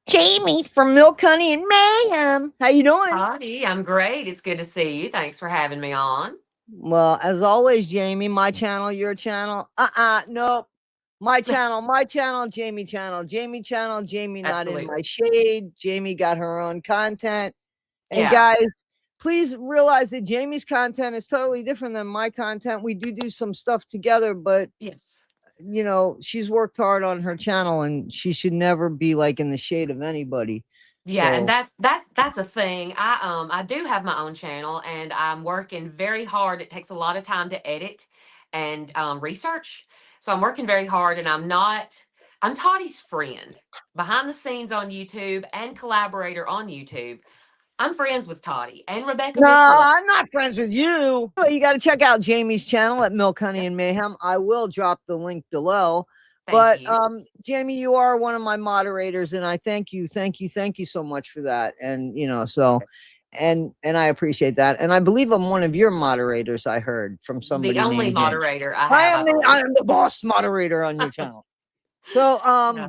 Jamie from Milk, Honey, and Mayhem. How you doing? Howdy, I'm great. It's good to see you. Thanks for having me on. Well, as always, Jamie, my channel, your channel. Nope. My channel, Jamie channel, Jamie not in Absolutely. my shade. Jamie got her own content. And Yeah. guys, please realize that Jamie's content is totally different than my content. We do some stuff together, but Yes. you know, she's worked hard on her channel and she should never be like in the shade of anybody. Yeah, and So that's a thing. I do have my own channel and I'm working very hard. It takes a lot of time to edit and research. So I'm working very hard and I'm Toddy's friend behind the scenes on YouTube and collaborator on YouTube. I'm friends with Toddy and Rebecca no, Mitchell. I'm not friends with you. You got to check out Jamie's channel at Milk, Honey, Yep. and Mayhem. I will drop the link below. Thank But you. Jamie, you are one of my moderators, and I thank you so much for that. And you know, so Yes. and I appreciate that. And I believe I'm one of your moderators. I heard from The somebody only named Jamie. moderator I have, I I believe. am the boss moderator on your channel. So Yeah.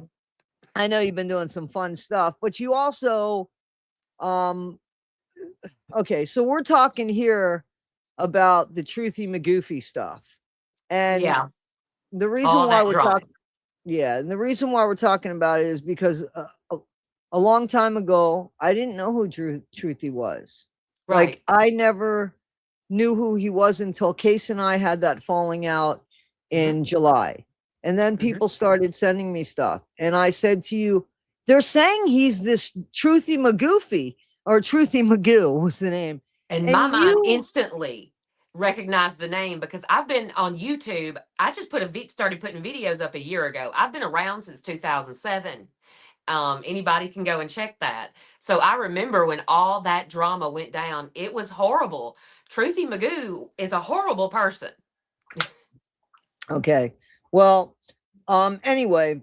I know you've been doing some fun stuff, but you also okay, so we're talking here about the Truthy Magoo stuff. And Yeah. the reason All why that we're drama. talking, yeah, and the reason why we're talking about it is because a long time ago, I didn't know who Truthy was. Like, Right. I never knew who he was until Case and I had that falling out Hmm. in July. And then Hmm. people started sending me stuff. And I said to you, they're saying he's this Truthy McGoofy or Truthy Magoo was the name. And my And mind you, instantly recognized the name because I've been on YouTube. I just started putting videos up a year ago. I've been around since 2007. Anybody can go and check that. So I remember when all that drama went down. It was horrible. Truthy Magoo is a horrible person. okay. Well, anyway,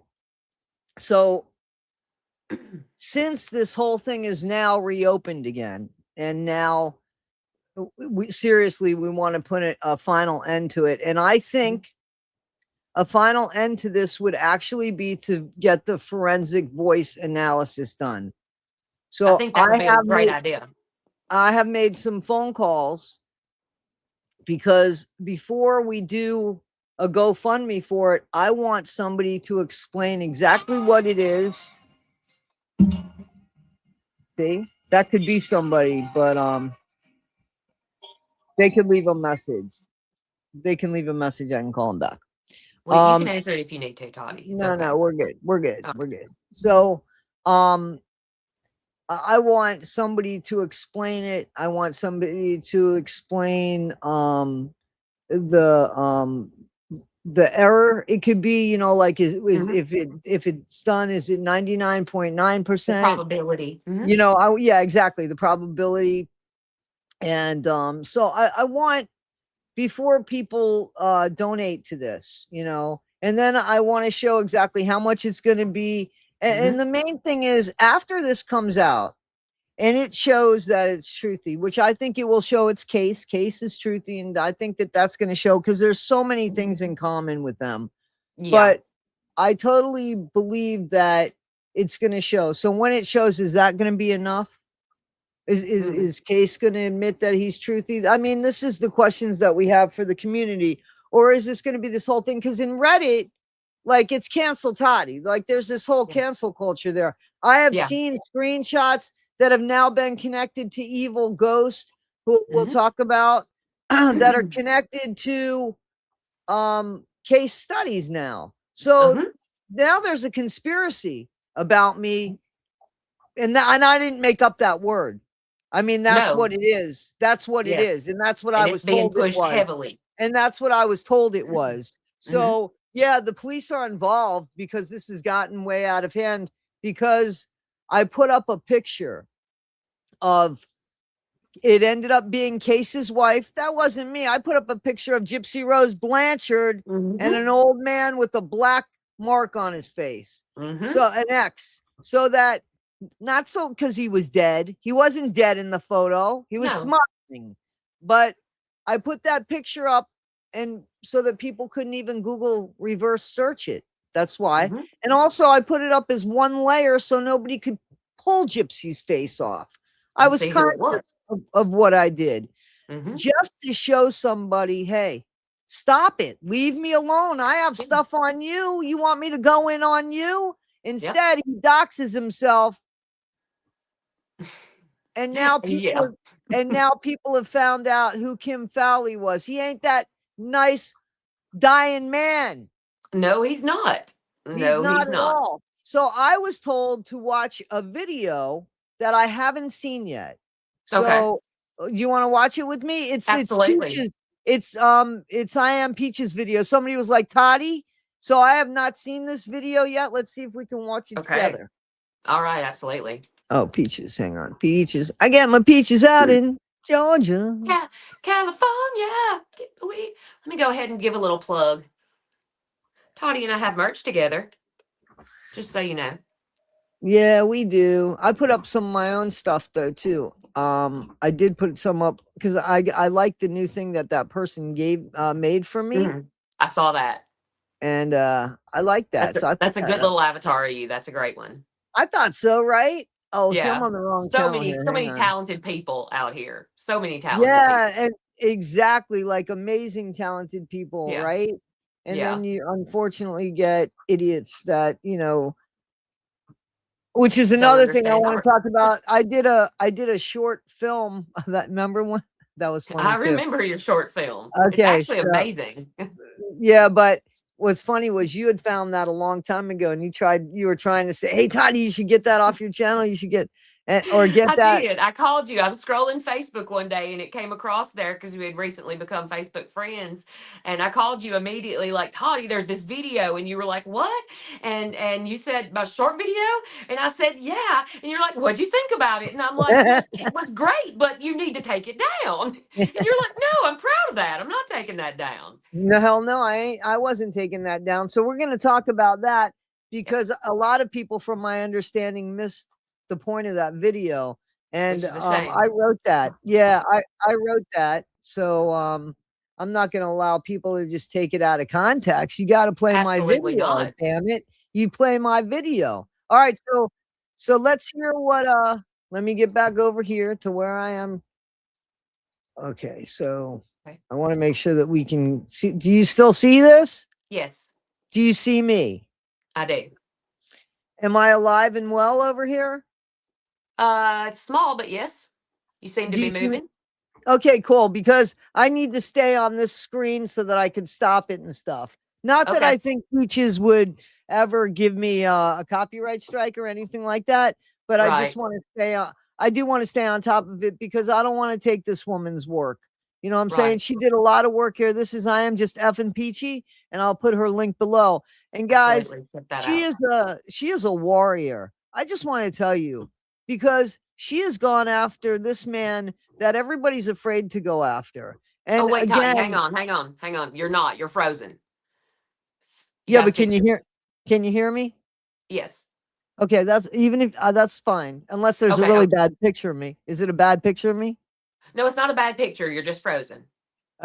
so since this whole thing is now reopened again, and now we want to put a final end to it. And I think a final end to this would actually be to get the forensic voice analysis done. I So think that would be a great idea. I have made some phone calls because before we do a GoFundMe for it, I want somebody to explain exactly what it is. See, that could be somebody, but they could leave a message. They can leave a message. I can call them back. Well, you can answer it if you need to, Toddy. It's No, okay. we're good. We're good. Okay. We're good. So, I want somebody to explain it. I want somebody to explain the the error. It could be, you know, like if it's done, is it 99.9%? The probability. Hmm. You know, yeah, exactly. The probability. And so I want before people donate to this, you know, and then I want to show exactly how much it's going to be. And Hmm. the main thing is after this comes out and it shows that it's truthy, which I think it will show its case is truthy. And I think that that's going to show because there's so many things in common with them. Yeah. But I totally believe that it's going to show. So when it shows, is that going to be enough? Hmm. Is Case going to admit that he's truthy? I mean, this is the questions that we have for the community. Or is this going to be this whole thing? Because in Reddit, like it's cancel Toddy. Like there's this whole Yeah. cancel culture there. I have Yeah. seen screenshots that have now been connected to Evil Ghost, who we'll Hmm. talk about, that are connected to case studies now. So Uh-huh. now there's a conspiracy about me, and I didn't make up that word. I mean, that's No. what it is. That's what it is. Yes. And that's what And I it's was being told it pushed was. heavily. And that's what I was told it was. Hmm. So, yeah, the police are involved because this has gotten way out of hand because I put up a picture of it ended up being Case's wife. That wasn't me. I put up a picture of Gypsy Rose Blanchard and Hmm. an old man with a black mark on his face. Hmm. So, an X. So that not so because he was dead. He wasn't dead in the photo. He was No. smiling. But I put that picture up and so that people couldn't even Google reverse search it. That's why. Hmm. And also I put it up as one layer so nobody could pull Gypsy's face off. I And was see who it conscious was. of what I did, Mm-hmm. just to show somebody, hey, stop it. Leave me alone. I have stuff on you. You want me to go in on you? Instead, he doxes himself. And now Yeah. people have found out who Kim Fowley was. He ain't that nice dying man. No, he's not. He's No, not he's at not. all. So I was told to watch a video that I haven't seen yet. Okay. So you want to watch it with me? It's Absolutely. Peaches. It's I Am Peaches video. Somebody was like, Toddy. So I have not seen this video yet. Let's see if we can watch it Okay. together. All right, absolutely. Oh, Peaches. Hang on. Peaches. I get my peaches out in Georgia. California. Let me go ahead and give a little plug. Toddy and I have merch together. Just so you know. Yeah, we do. I put up some of my own stuff though too. I did put some up because I like the new thing that person made for me, I saw that, and I like that. That's So I put that's a that good up. little avatar of you. That's a great one. I thought so, right? Oh, see, I'm Yeah. on the wrong So channel many, here. so Hang many on. talented people out here. So many talented Yeah, people. and exactly, like amazing, talented people, Yeah. right? And Yeah. then you unfortunately get idiots that which is Don't another thing I understand want art. to talk about. I did a short film that, remember one? That was funny I too. remember your short film. It's Okay, actually amazing. yeah, but what's funny was you had found that a long time ago, and you were trying to say, "Hey, Toddy, you should get that off your channel. You should get get I that." did. I called you. I was scrolling Facebook one day and it came across there because we had recently become Facebook friends. And I called you immediately, like, Toddy, there's this video. And you were like, what? And you said, my short video? And I said, yeah. And you're like, what'd you think about it? And I'm like, well, it was great, but you need to take it down. And you're like, no, I'm proud of that. I'm not taking that down. No, hell no, I ain't. I wasn't taking that down. So we're going to talk about that because a lot of people, from my understanding, missed the point of that video. And Which is a shame. I wrote that. Yeah, I wrote that. So I'm not going to allow people to just take it out of context. You got to play my Absolutely video. not. Damn it. You play my video. All right. So let's hear what, let me get back over here to where I am. Okay. So I want to make sure that we can see. Do you still see this? Yes, Do you see me? I do. Am I alive and well over here? It's small, but yes, you seem to Do be you see me? moving. Okay, cool. Because I need to stay on this screen so that I can stop it and stuff. Not that Okay. I think Peaches would ever give me a copyright strike or anything like that, but I just Right. want to stay on. I do want to stay on top of it because I don't want to take this woman's work. You know what I'm saying? Right. She did a lot of work here. This is I Am Just Effing Peachy, and I'll put her link below. And guys, Absolutely. Check that she out. is a warrior. I just want to tell you, because she has gone after this man that everybody's afraid to go after. And Oh, wait, Toddy, again, hang on. You're not. You're frozen. You yeah, got to but can fix you it. hear? Can you hear me? Yes. Okay, that's even if that's fine, unless there's a Okay. really bad picture of me. Is it a bad picture of me? No, it's not a bad picture. You're just frozen.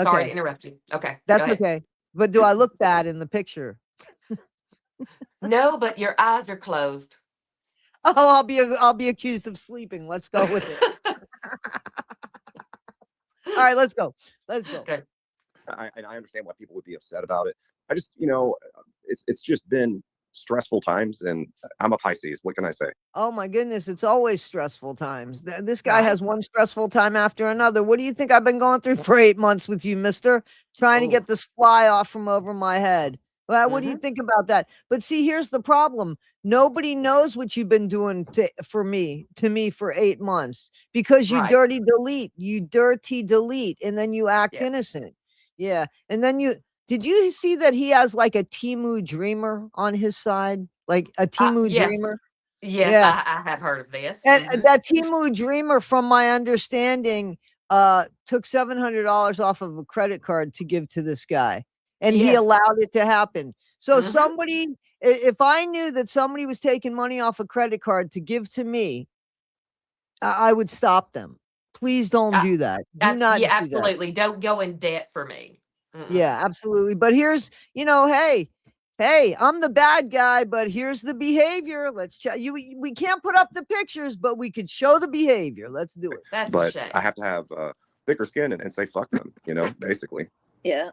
Sorry to Okay, interrupt you. Okay. Go that's ahead. okay. But do I look bad in the picture? No, but your eyes are closed. Oh, I'll be accused of sleeping. Let's go with it. All right, let's go. Let's go. Okay. I understand why people would be upset about it. I just, it's just been stressful times, and I'm a Pisces. What can I say? Oh my goodness, it's always stressful times. This guy Right. has one stressful time after another. What do you think I've been going through for 8 months with you, mister? Trying to get this fly off from over my head. Well, what do you think about that? But see, here's the problem. Nobody knows what you've been doing to me for 8 months because you Right. dirty delete, and then you act Yes. innocent. Yeah. And then did you see that he has like a Timu dreamer on his side? Like a Timu Yes. dreamer? Yes, Yeah. I have heard of this. And that Timu dreamer, from my understanding, took $700 off of a credit card to give to this guy, and he Yes. allowed it to happen. So somebody, if I knew that somebody was taking money off a credit card to give to me, I would stop them. Please don't do that. Do not Yeah, do that. absolutely. Don't go in debt for me. Yeah, absolutely. But here's, hey, Hey, I'm the bad guy, but here's the behavior. Let's check. We can't put up the pictures, but we could show the behavior. Let's do it. That's a But shame. I have to have thicker skin and say fuck them, you know, basically. Yeah.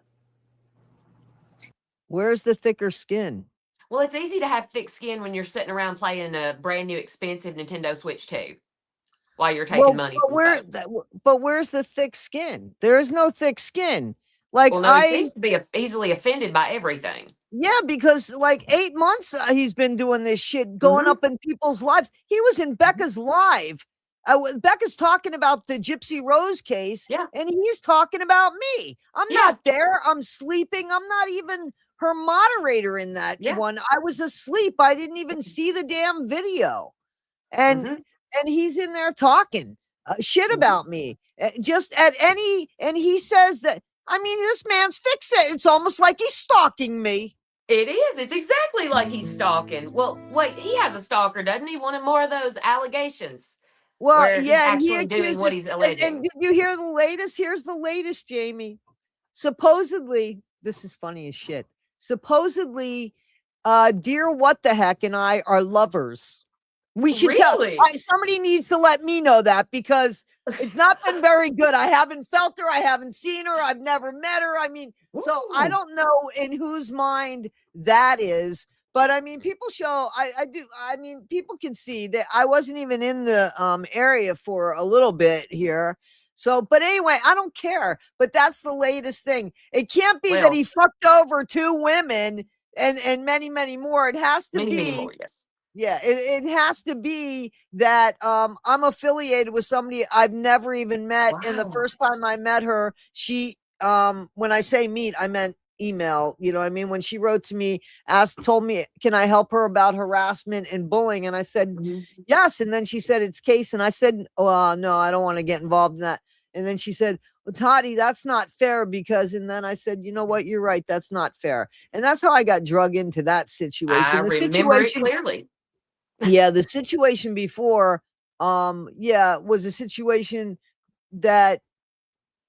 Where's the thicker skin? Well, it's easy to have thick skin when you're sitting around playing a brand new expensive Nintendo Switch 2 while you're taking money from folks. But where's the thick skin? There is no thick skin. Like Well, no, he seems to be easily offended by everything. Yeah, because like 8 months he's been doing this shit, going Mhm. up in people's lives. He was in Becca's live. Becca's talking about the Gypsy Rose case, Yeah. and he's talking about me. I'm Yeah. not there. I'm sleeping. I'm not even her moderator in that Yeah. one. I was asleep. I didn't even see the damn video. And Mhm. and he's in there talking shit Mhm. about me. Just at any, and he says that, I mean, this man's fixing. It's almost like he's stalking me. It is. It's exactly like he's stalking. Well, wait, he has a stalker, doesn't he? One of more of those allegations Well, where he's yeah, and he actually doing what accuses, he's alleging. and did you hear the latest? Here's the latest, Jamie. Supposedly, this is funny as shit. Supposedly, dear what the heck and I are lovers. We should Really? tell somebody needs to let me know that, because it's not been very good. I haven't felt her, I haven't seen her, I've never met her. I mean, so I Ooh. don't know in whose mind that is. But I mean, people show, I do. I mean, people can see that I wasn't even in the area for a little bit here. So, but anyway, I don't care. But that's the latest thing. It can't be that Well, he fucked over 2 women and many, many more. It has to many, be, many more, yes. yeah, it has to be that I'm affiliated with somebody I've never even met. And the Wow. first time I met her, she when I say meet, I meant email. You know what I mean? When she wrote to me, told me, can I help her about harassment and bullying? And I said, Mhm. yes. And then she said, it's case. And I said, oh, no, I don't want to get involved in that. And then she said, well, Toddy, that's not fair because, and then I said, you know what? You're right. That's not fair. And that's how I got drug into that situation. I The remember it situation, clearly. yeah, the situation before, yeah, was a situation that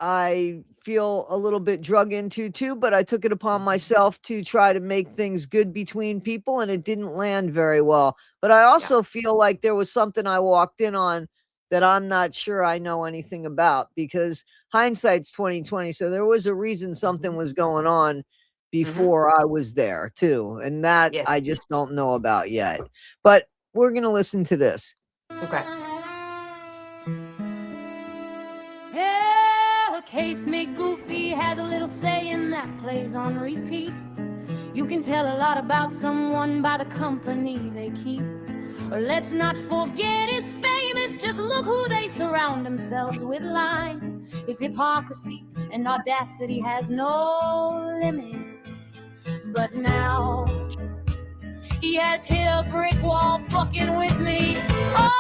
I feel a little bit drug into too, but I took it upon myself to try to make things good between people, and it didn't land very well. But I also feel like there was something I walked in on that I'm not sure I know anything about, because hindsight's 2020. So there was a reason something was going on before I was there too, and that Yes. I just don't know about yet. But we're gonna listen to this. Okay. Yeah, case McGoofy has a little saying that plays on repeat. You can tell a lot about someone by the company they keep. Or let's not forget it's famous, just look who they surround themselves with. Line his hypocrisy and audacity has no limits. But now he has hit a brick wall fucking with me. Oh,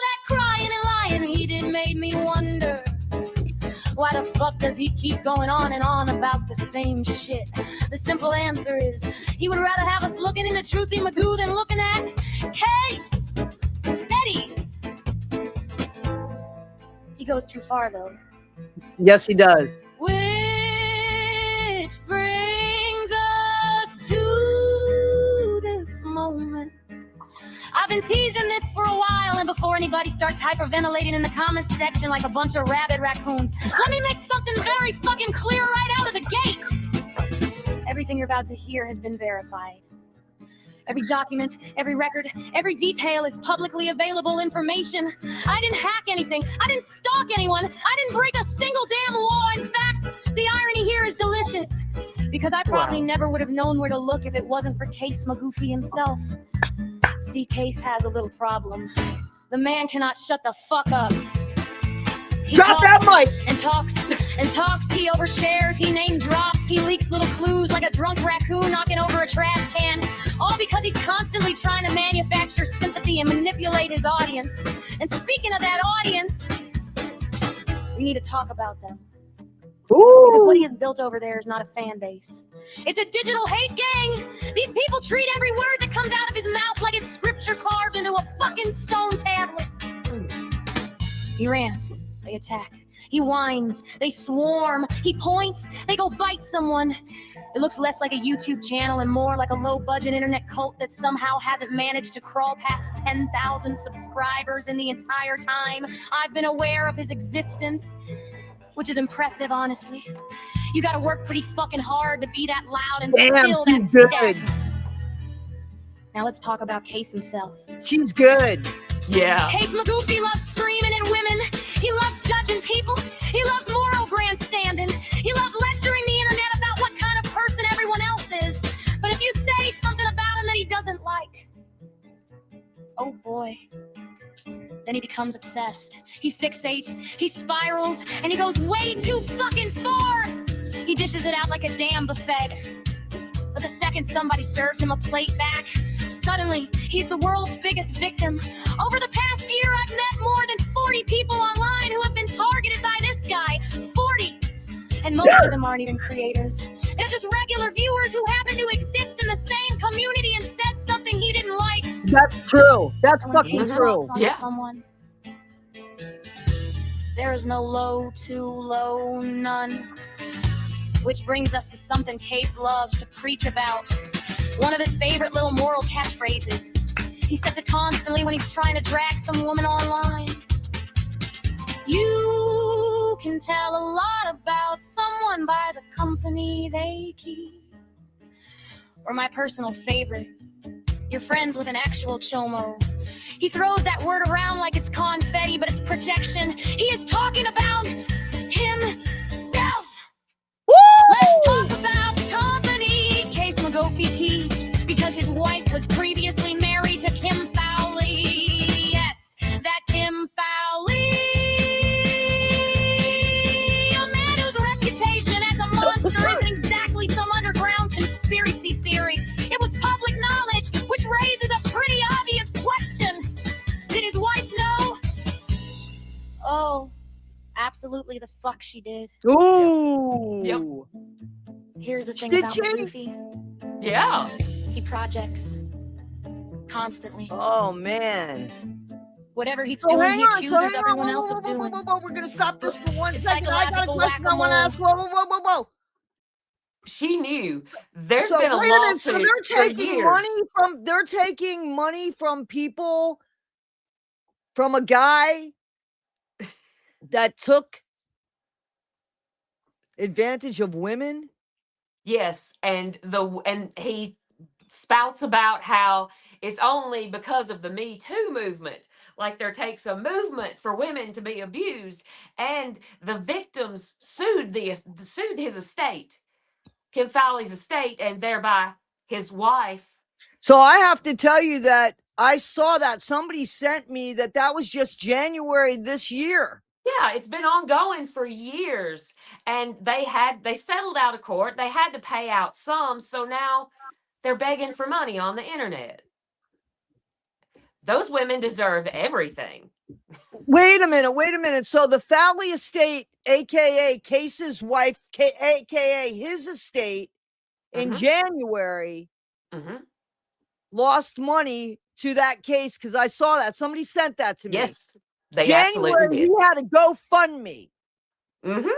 that crying and lying he did made me wonder, why the fuck does he keep going on and on about the same shit? The simple answer is he would rather have us looking into Truthy Magoo than looking at case studies. He goes too far though. Yes, he does. Which brings us to this moment. I've been teasing this for a while, and before anybody starts hyperventilating in the comments section like a bunch of rabid raccoons, let me make something very fucking clear right out of the gate. Everything you're about to hear has been verified. Every document, every record, every detail is publicly available information. I didn't hack anything. I didn't stalk anyone. I didn't break a single damn law. In fact, the irony here is delicious, because I probably never would have known where to look if it wasn't for Case McGoofy himself. See, Case has a little problem. The man cannot shut the fuck up. He Drop that mic! and talks and talks. He overshares, he name drops, he leaks little clues like a drunk raccoon knocking over a trash can. All because he's constantly trying to manufacture sympathy and manipulate his audience. And speaking of that audience, we need to talk about them. Because what he has built over there is not a fan base. It's a digital hate gang. These people treat every word that comes out of his mouth like it's scripture carved into a fucking stone tablet. He rants, they attack. He whines, they swarm. He points, they go bite someone. It looks less like a YouTube channel and more like a low-budget internet cult that somehow hasn't managed to crawl past 10,000 subscribers in the entire time I've been aware of his existence, which is impressive, honestly. You gotta work pretty fucking hard to be that loud and Damn, still she's that good. stagnant. Now let's talk about Case himself. She's good. Yeah. Case McGoofy loves screaming at women. He loves judging people. He loves moral grandstanding. He loves lecturing the internet about what kind of person everyone else is. But if you say something about him that he doesn't like, oh boy, then he becomes obsessed. He fixates, he spirals, and he goes way too fucking far. He dishes it out like a damn buffet. But the second somebody serves him a plate back, suddenly he's the world's biggest victim. Over the past year, I've met more than 40 people online who have been targeted by this guy. 40! And most of them aren't even creators. They're just regular viewers who happen to exist in the same community and said something he didn't like. That's true. That's And when fucking Case true. talks on Yeah. someone, there is no low, too low, none. Which brings us to something Case loves to preach about. One of his favorite little moral catchphrases. He says it constantly when he's trying to drag some woman online. You can tell a lot about someone by the company they keep. Or my personal favorite, you're friends with an actual chomo. He throws that word around like it's confetti, but it's projection. He is talking about himself. Let's talk about the company Case McGoofy keeps, because his wife was previously married to Kim Fowley. Yes, that Kim Fowley. A man whose reputation as a monster isn't exactly some underground conspiracy theory. It was public knowledge, which raises a pretty obvious question. Did his wife know? Oh, absolutely the fuck she did. Ooh. Here's the thing Did about she? McGoofy. Yeah. He projects constantly. Oh man. Whatever he's So doing, hang he on. accuses So hang on. everyone Whoa, else whoa, of whoa, whoa, doing. whoa, whoa. We're gonna stop this for one It's second. I got a psychological question I want to whack-a-mole. ask. Whoa, whoa, whoa, whoa, whoa. She knew. There's So been a wait a minute. So lawsuit they're for taking years. money from people, from a guy that took advantage of women. Yes, and he spouts about how it's only because of the Me Too movement. Like there takes a movement for women to be abused, and the victims sued his estate, Kim Fowley's estate, and thereby his wife. So I have to tell you that I saw that somebody sent me that was just January this year. Yeah, it's been ongoing for years, and they settled out of court. They had to pay out some, so now they're begging for money on the internet. Those women deserve everything. Wait a minute. So the Fowley estate, aka Case's wife, aka his estate, in Mhm. January Mm-hmm. lost money to that case because I saw that. Somebody sent that to me. Yes, they January, absolutely did. he had a GoFundMe. Mm-hmm.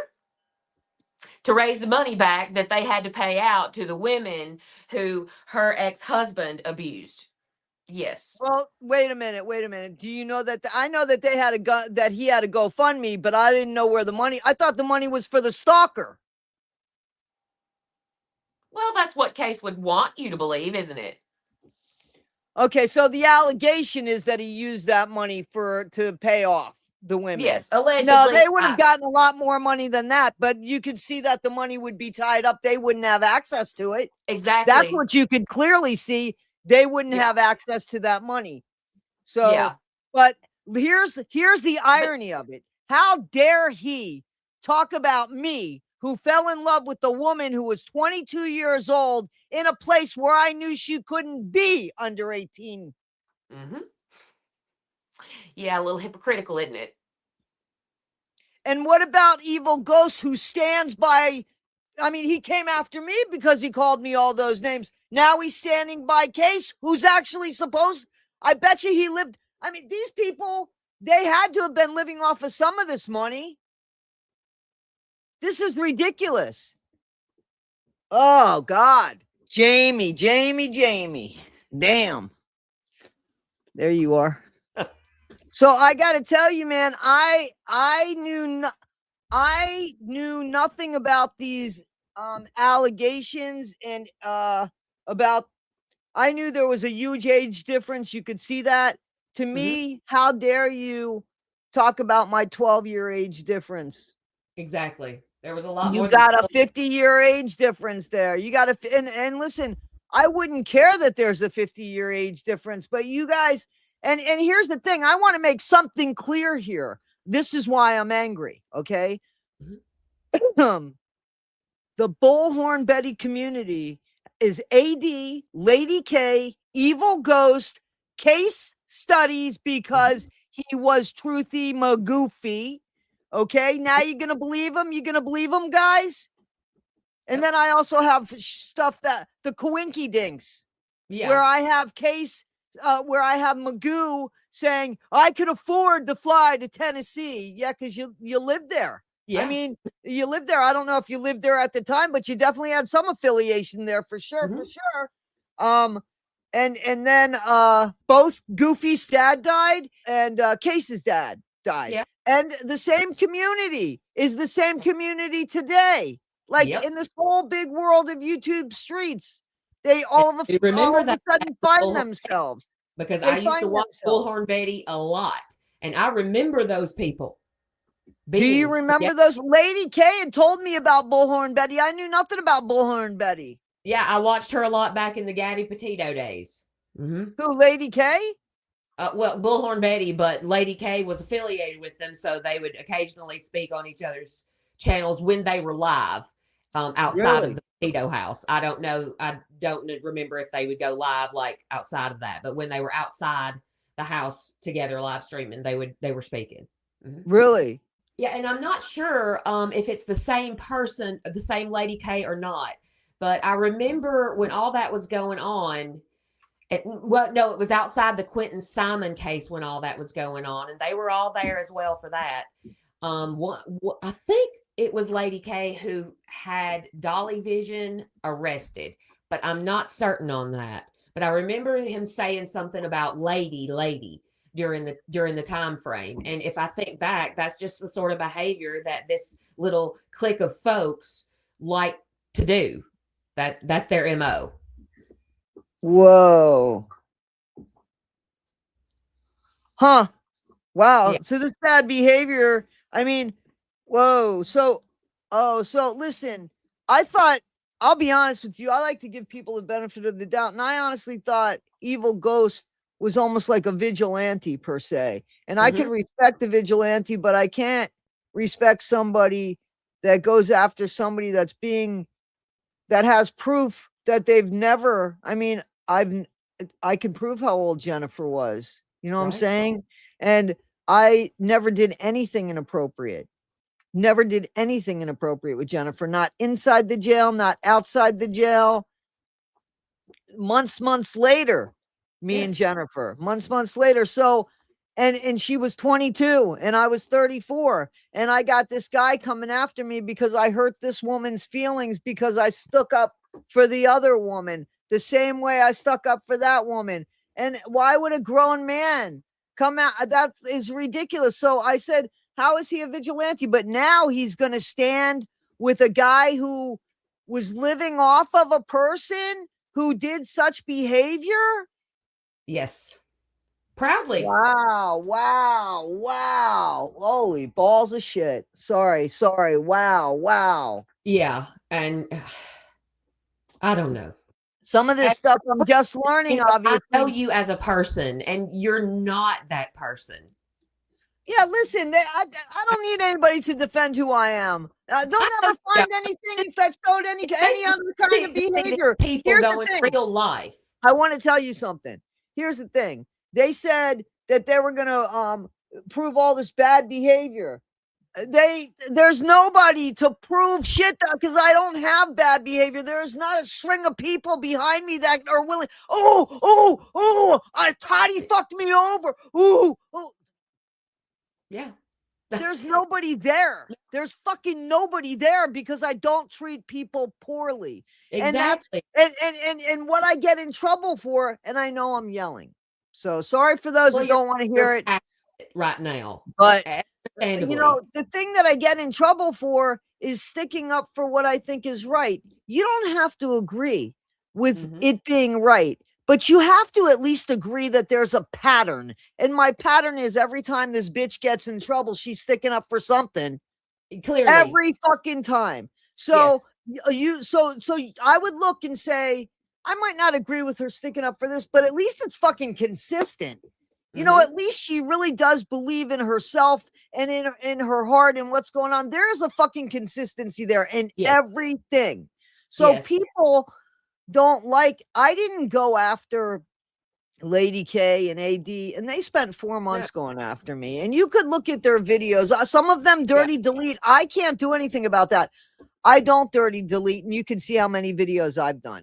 To raise the money back that they had to pay out to the women who her ex-husband abused. Yes. Well, wait a minute. Do you know that I know that they had that he had a GoFundMe, but I didn't know where the money. I thought the money was for the stalker. Well, that's what Case would want you to believe, isn't it? Okay, so the allegation is that he used that money to pay off the women. Yes, allegedly. No, they would have gotten a lot more money than that, but you could see that the money would be tied up. They wouldn't have access to it. Exactly. That's what you could clearly see. They wouldn't Yeah. have access to that money. So, Yeah. but here's the irony of it. How dare he talk about me, who fell in love with the woman who was 22 years old in a place where I knew she couldn't be under 18. Mm-hmm. Yeah, a little hypocritical, isn't it? And what about Evil Ghost, who stands by? I mean, he came after me because he called me all those names. Now he's standing by Case, who's actually supposed. I bet you he lived. I mean, these people, they had to have been living off of some of this money. This is ridiculous. Oh God, Jamie. Damn. There you are. So I got to tell you, man, I knew nothing about these allegations and about. I knew there was a huge age difference. You could see that. To me, how dare you talk about my 12-year age difference? Exactly. There was a lot You more than got a 50-year age difference there. You got and listen, I wouldn't care that there's a 50-year age difference, but you guys, and here's the thing, I want to make something clear here. This is why I'm angry, okay? The Bullhorn Betty community is AD, Lady K, Evil Ghost, case studies because he was Truthy Magoo. Okay, now you're gonna believe him. You're gonna believe him, guys. And then I also have stuff that the Coinky Dinks, where I have where I have Magoo saying I could afford to fly to Tennessee. Yeah, because you live there. Yeah. I mean, you live there. I don't know if you lived there at the time, but you definitely had some affiliation there for sure, for sure. And then both Goofy's dad died and Case's dad died. Yeah. And the same community is the same community today. Like in this whole big world of YouTube streets, they all of a sudden find themselves. Because They I used to find watch themselves. Bullhorn Betty a lot, and I remember those people. Do you remember those? Lady K had told me about Bullhorn Betty. I knew nothing about Bullhorn Betty. Yeah, I watched her a lot back in the Gabby Petito days. Who, Lady K? Well, Bullhorn Betty, but Lady K was affiliated with them, so they would occasionally speak on each other's channels when they were live outside of the Petito house. I don't know. I don't remember if they would go live like outside of that, but when they were outside the house together live streaming, they were speaking. Really? Yeah, and I'm not sure if it's the same person, the same Lady K or not. But I remember when all that was going on. Well, no, it was outside the Quentin Simon case when all that was going on, and they were all there as well for that. I think it was Lady K who had Dolly Vision arrested, but I'm not certain on that. But I remember him saying something about lady during the time frame. And if I think back, that's just the sort of behavior that this little clique of folks like to do. That's their MO. Whoa. Huh. Wow. Yeah. So this bad behavior, I mean, whoa. So listen, I thought, I'll be honest with you, I like to give people the benefit of the doubt. And I honestly thought Evil Ghost was almost like a vigilante per se. And I could respect the vigilante, but I can't respect somebody that goes after somebody that has proof that they've never, I mean, I can prove how old Jennifer was. You know what I'm saying? And I never did anything inappropriate. Never did anything inappropriate with Jennifer. Not inside the jail, not outside the jail. Months later, me and Jennifer. Months later. So, and she was 22 and I was 34. And I got this guy coming after me because I hurt this woman's feelings because I stuck up for the other woman the same way I stuck up for that woman. And why would a grown man come out? That is ridiculous. So I said, how is he a vigilante? But now he's going to stand with a guy who was living off of a person who did such behavior. Yes. Proudly. Wow. Holy balls of shit. Sorry. Wow. Yeah. And I don't know. Some of this stuff I'm just learning, obviously. I know you as a person, and you're not that person. Yeah, listen, I don't need anybody to defend who I am. They'll never find anything that showed any other kind of behavior. People going real life. I want to tell you something. Here's the thing. They said that they were going to prove all this bad behavior. There's noddy to prove shit because I don't have bad behavior. There's not a string of people behind me that are willing. Toddy fucked me over. Yeah. There's nobody there. There's fucking nobody there because I don't treat people poorly. Exactly. And what I get in trouble for, and I know I'm yelling. So sorry for those that don't want to hear it. Right now. But Understandably. you know, the thing that I get in trouble for is sticking up for what I think is right. You don't have to agree with it being right, but you have to at least agree that there's a pattern. And my pattern is every time this bitch gets in trouble, she's sticking up for something. Clearly. Every fucking time. So so I would look and say, I might not agree with her sticking up for this, but at least it's fucking consistent. You know, at least she really does believe in herself and in her heart and what's going on. There's a fucking consistency there in everything. So people don't like, I didn't go after Lady K and AD, and they spent 4 months going after me. And you could look at their videos. Some of them dirty delete. I can't do anything about that. I don't dirty delete, and you can see how many videos I've done.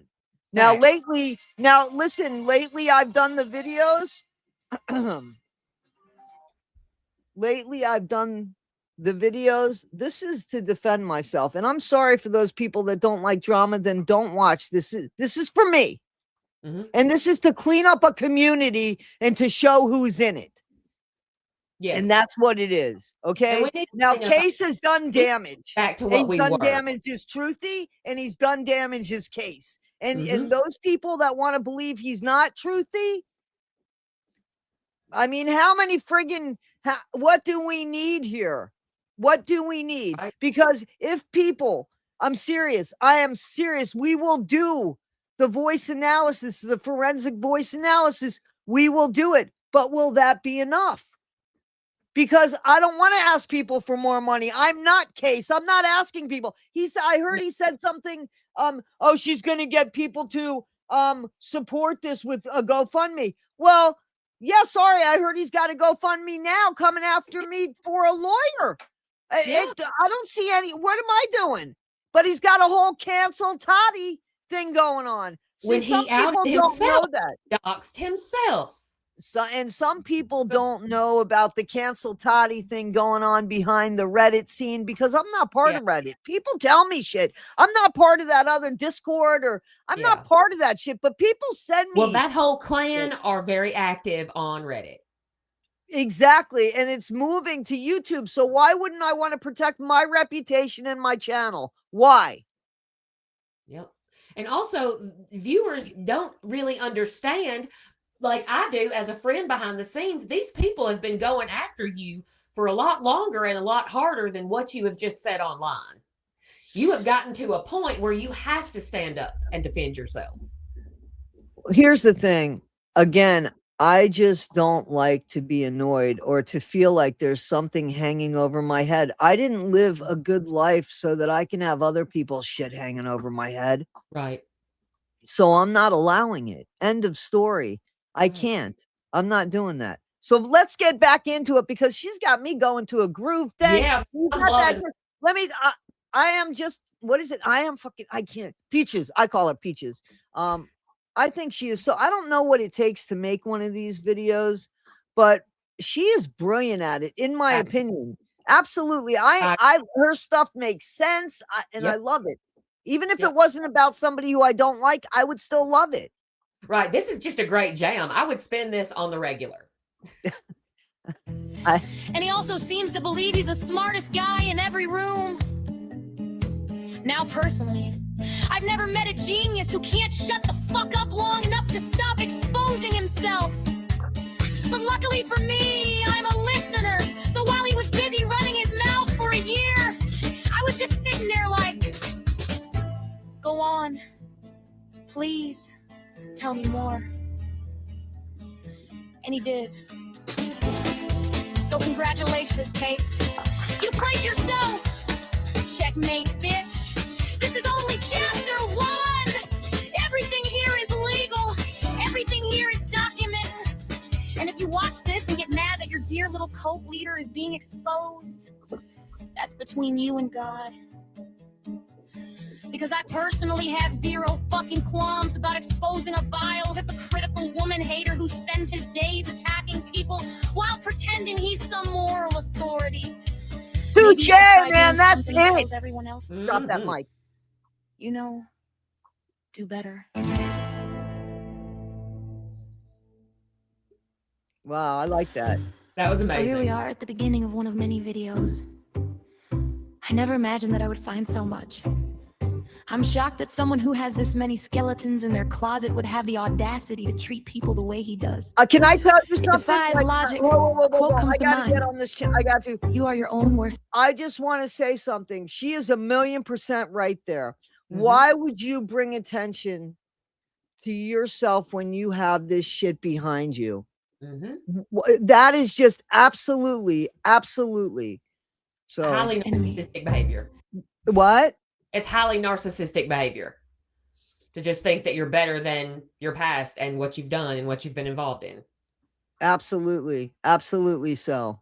Now, lately, lately I've done the videos. Lately, I've done the videos. This is to defend myself. And I'm sorry for those people that don't like drama, then don't watch. This is for me. And this is to clean up a community and to show who's in it. Yes. And that's what it is. Okay. Now, Case has done damage. Back to what we were. He's done damage is Truthy, and he's done damage is Case. And those people that want to believe he's not Truthy, I mean, how many friggin' what do we need here? What do we need? Because if people, I'm serious, I am serious, we will do the voice analysis, the forensic voice analysis. We will do it. But will that be enough? Because I don't want to ask people for more money. I'm not Case. I'm not asking people. I heard he said something. Oh, she's going to get people to support this with a GoFundMe. Well, yeah, sorry. I heard he's got a GoFundMe now coming after me for a lawyer. I don't see any. What am I doing? But he's got a whole cancel Toddy thing going on. See, when he outed himself, doxed himself. And some people don't know about the cancel Toddy thing going on behind the Reddit scene because I'm not part of Reddit. People tell me shit. I'm not part of that other Discord, or I'm not part of that shit. But people send me. Well, that whole clan are very active on Reddit. Exactly. And it's moving to YouTube. So why wouldn't I want to protect my reputation and my channel? Why? Yep. And also, viewers don't really understand, like I do as a friend behind the scenes, these people have been going after you for a lot longer and a lot harder than what you have just said online. You have gotten to a point where you have to stand up and defend yourself. Here's the thing. Again, I just don't like to be annoyed or to feel like there's something hanging over my head. I didn't live a good life so that I can have other people's shit hanging over my head. Right. So I'm not allowing it. End of story. I can't. I'm not doing that. So let's get back into it because she's got me going to a groove thing. Yeah. Let me, I am just, what is it? I can't. Peaches. I call her Peaches. I think she is. So I don't know what it takes to make one of these videos, but she is brilliant at it, in my opinion. Absolutely. Her stuff makes sense. I love it. Even if it wasn't about somebody who I don't like, I would still love it. Right. This is just a great jam. I would spin this on the regular. And he also seems to believe he's the smartest guy in every room. Now, personally, I've never met a genius who can't shut the fuck up long enough to stop exposing himself. But luckily for me, I'm a listener. So while he was busy running his mouth for a year, I was just sitting there like, go on, please. Tell me more. And he did. So congratulations, Case. You played yourself. Checkmate, bitch. This is only chapter 1. Everything here is legal. Everything here is documented. And if you watch this and get mad that your dear little cult leader is being exposed, that's between you and God. Because I personally have zero fucking qualms about exposing a vile, hypocritical woman hater who spends his days attacking people while pretending he's some moral authority. maybe Touche, I'll try man. being That's something that it. tells everyone else to, Drop that Mhm. mic. you know, do better. Wow, I like that. That was So here we amazing. are at the beginning of one of many videos. I never imagined that I would find so much. I'm shocked that someone who has this many skeletons in their closet would have the audacity to treat people the way he does. Can I tell you It something? defies logic. Whoa. Quote comes I to gotta get mind. on this shit. I got to. You are your own worst. I just want to say something. She is 1,000,000% right there. Mhm. Why would you bring attention to yourself when you have this shit behind you? Mhm. That is just absolutely. So Highly enemy. narcissistic behavior. what? It's highly narcissistic behavior to just think that you're better than your past and what you've done and what you've been involved in. Absolutely so.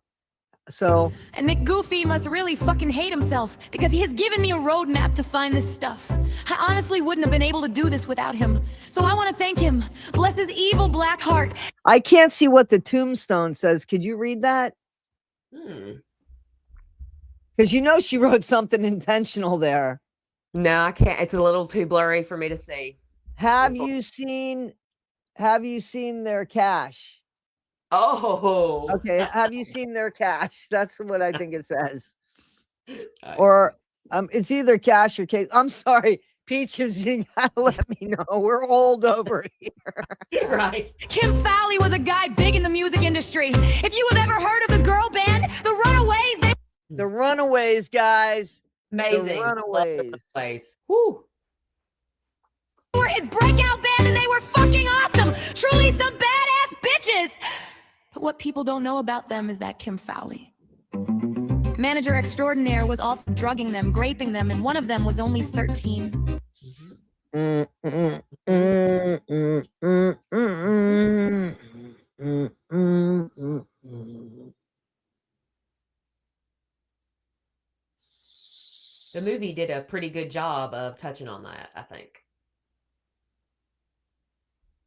And McGoofy must really fucking hate himself because he has given me a roadmap to find this stuff. I honestly wouldn't have been able to do this without him. So I want to thank him. Bless his evil black heart. I can't see what the tombstone says. Could you read that? Because you know she wrote something intentional there. No, I can't. It's a little too blurry for me to see. Have you seen their cash? Oh. Okay, have you seen their cash? That's what I think it says. I Or it's either cash or case. I'm sorry, Peaches, you gotta let me know. We're old over here. see. Right. Kim Fowley was a guy big in the music industry. If you have ever heard of the girl band, the Runaways, The Runaways, guys. Amazing. The Love Runaways. Runaways. Whew. they were his breakout band and they were fucking awesome. Truly some badass bitches. But what people don't know about them is that Kim Fowley, manager extraordinaire, was also drugging them, raping them, and one of them was only 13. Mm, mm, mm, mm, mm, mm, mm, mm, mm, mm. The movie did a pretty good job of touching on that, I think.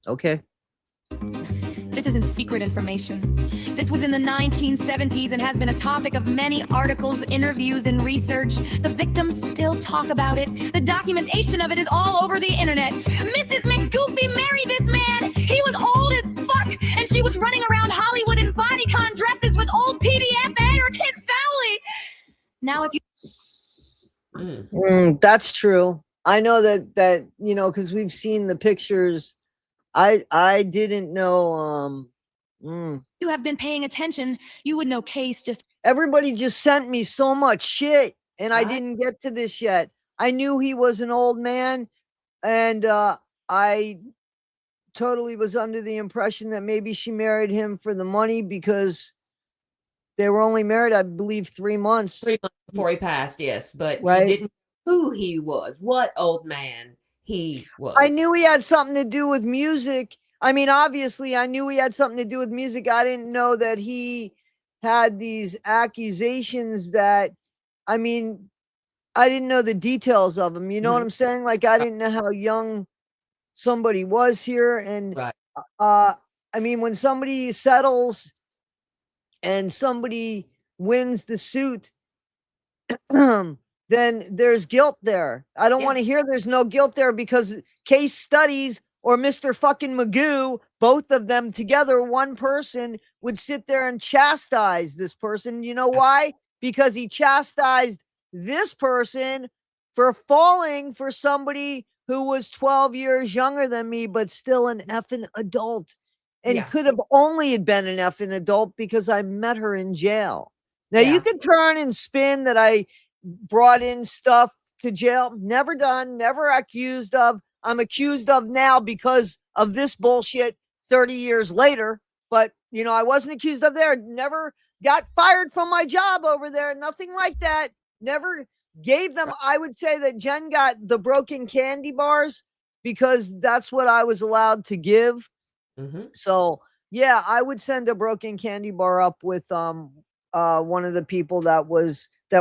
Okay. This isn't secret information. This was in the 1970s and has been a topic of many articles, interviews, and research. The victims still talk about it. The documentation of it is all over the internet. Mrs. McGoofy married this man. He was old as fuck, and she was running around Hollywood in bodycon dresses with old PDFA or Kid Fowley. Now, if you That's true. I know that because we've seen the pictures. I didn't know. you have been paying attention, you would know Case just. Everybody just sent me so much shit, and I Right. didn't get to this yet. I knew he was an old man, and I totally was under the impression that maybe she married him for the money because they were only married, I believe, 3 months. 3 months before he passed, yes, but Right. you didn't know who he was, what old man he was. I knew he had something to do with music. I mean, obviously, I knew he had something to do with music. I didn't know that he had these accusations that, I mean, I didn't know the details of them. You know what I'm saying? Like, I didn't know how young somebody was here. And, Right. I mean, when somebody settles and somebody wins the suit, then there's guilt there. I don't Yeah. want to hear there's no guilt there because case studies or Mr. fucking Magoo, both of them together, one person would sit there and chastise this person. You know why? Because he chastised this person for falling for somebody who was 12 years younger than me, but still an effing adult. And Yeah. could have only had been an effing adult because I met her in jail. Now Yeah. you can turn and spin that I brought in stuff to jail. Never done, never accused of. I'm accused of now because of this bullshit 30 years later. But, I wasn't accused of there. Never got fired from my job over there. Nothing like that. Never gave them. I would say that Jen got the broken candy bars because that's what I was allowed to give. So, yeah, I would send a broken candy bar up with one of the people that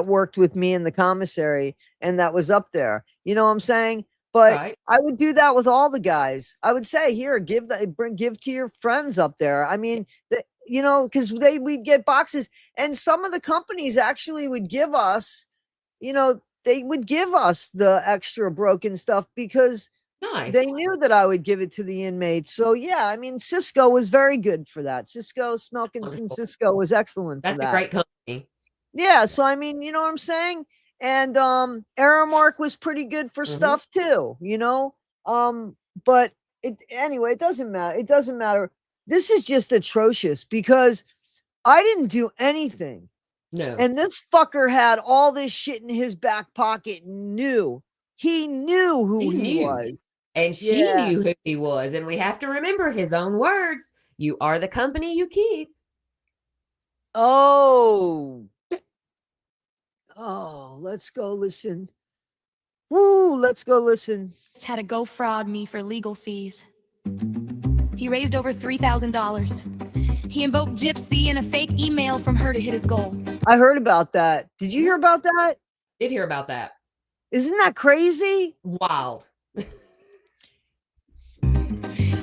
worked with me in the commissary and that was up there. You know what I'm saying? But Right. I would do that with all the guys. I would say, here, give to your friends up there. I mean, you know, because we'd get boxes, and some of the companies actually would give us, you know, they would give us the extra broken stuff because Nice. they knew that I would give it to the inmates. So yeah, I mean, Cisco was very good for that. Cisco, Smelkins and Wonderful. Cisco was excellent That's for a that. great company. Yeah, so I mean, you know what I'm saying? And Aramark was pretty good for stuff too, you know? But anyway, it doesn't matter. It doesn't matter. This is just atrocious because I didn't do anything. No. And this fucker had all this shit in his back pocket and knew. He knew who he was. And she knew who he was. And we have to remember his own words. You are the company you keep. Oh, let's go listen. Woo, let's go listen. Had to go fraud me for legal fees. He raised over $3,000. He invoked Gypsy and a fake email from her to hit his goal. I heard about that. Did you hear about that? Did hear about that. Isn't that crazy? Wild.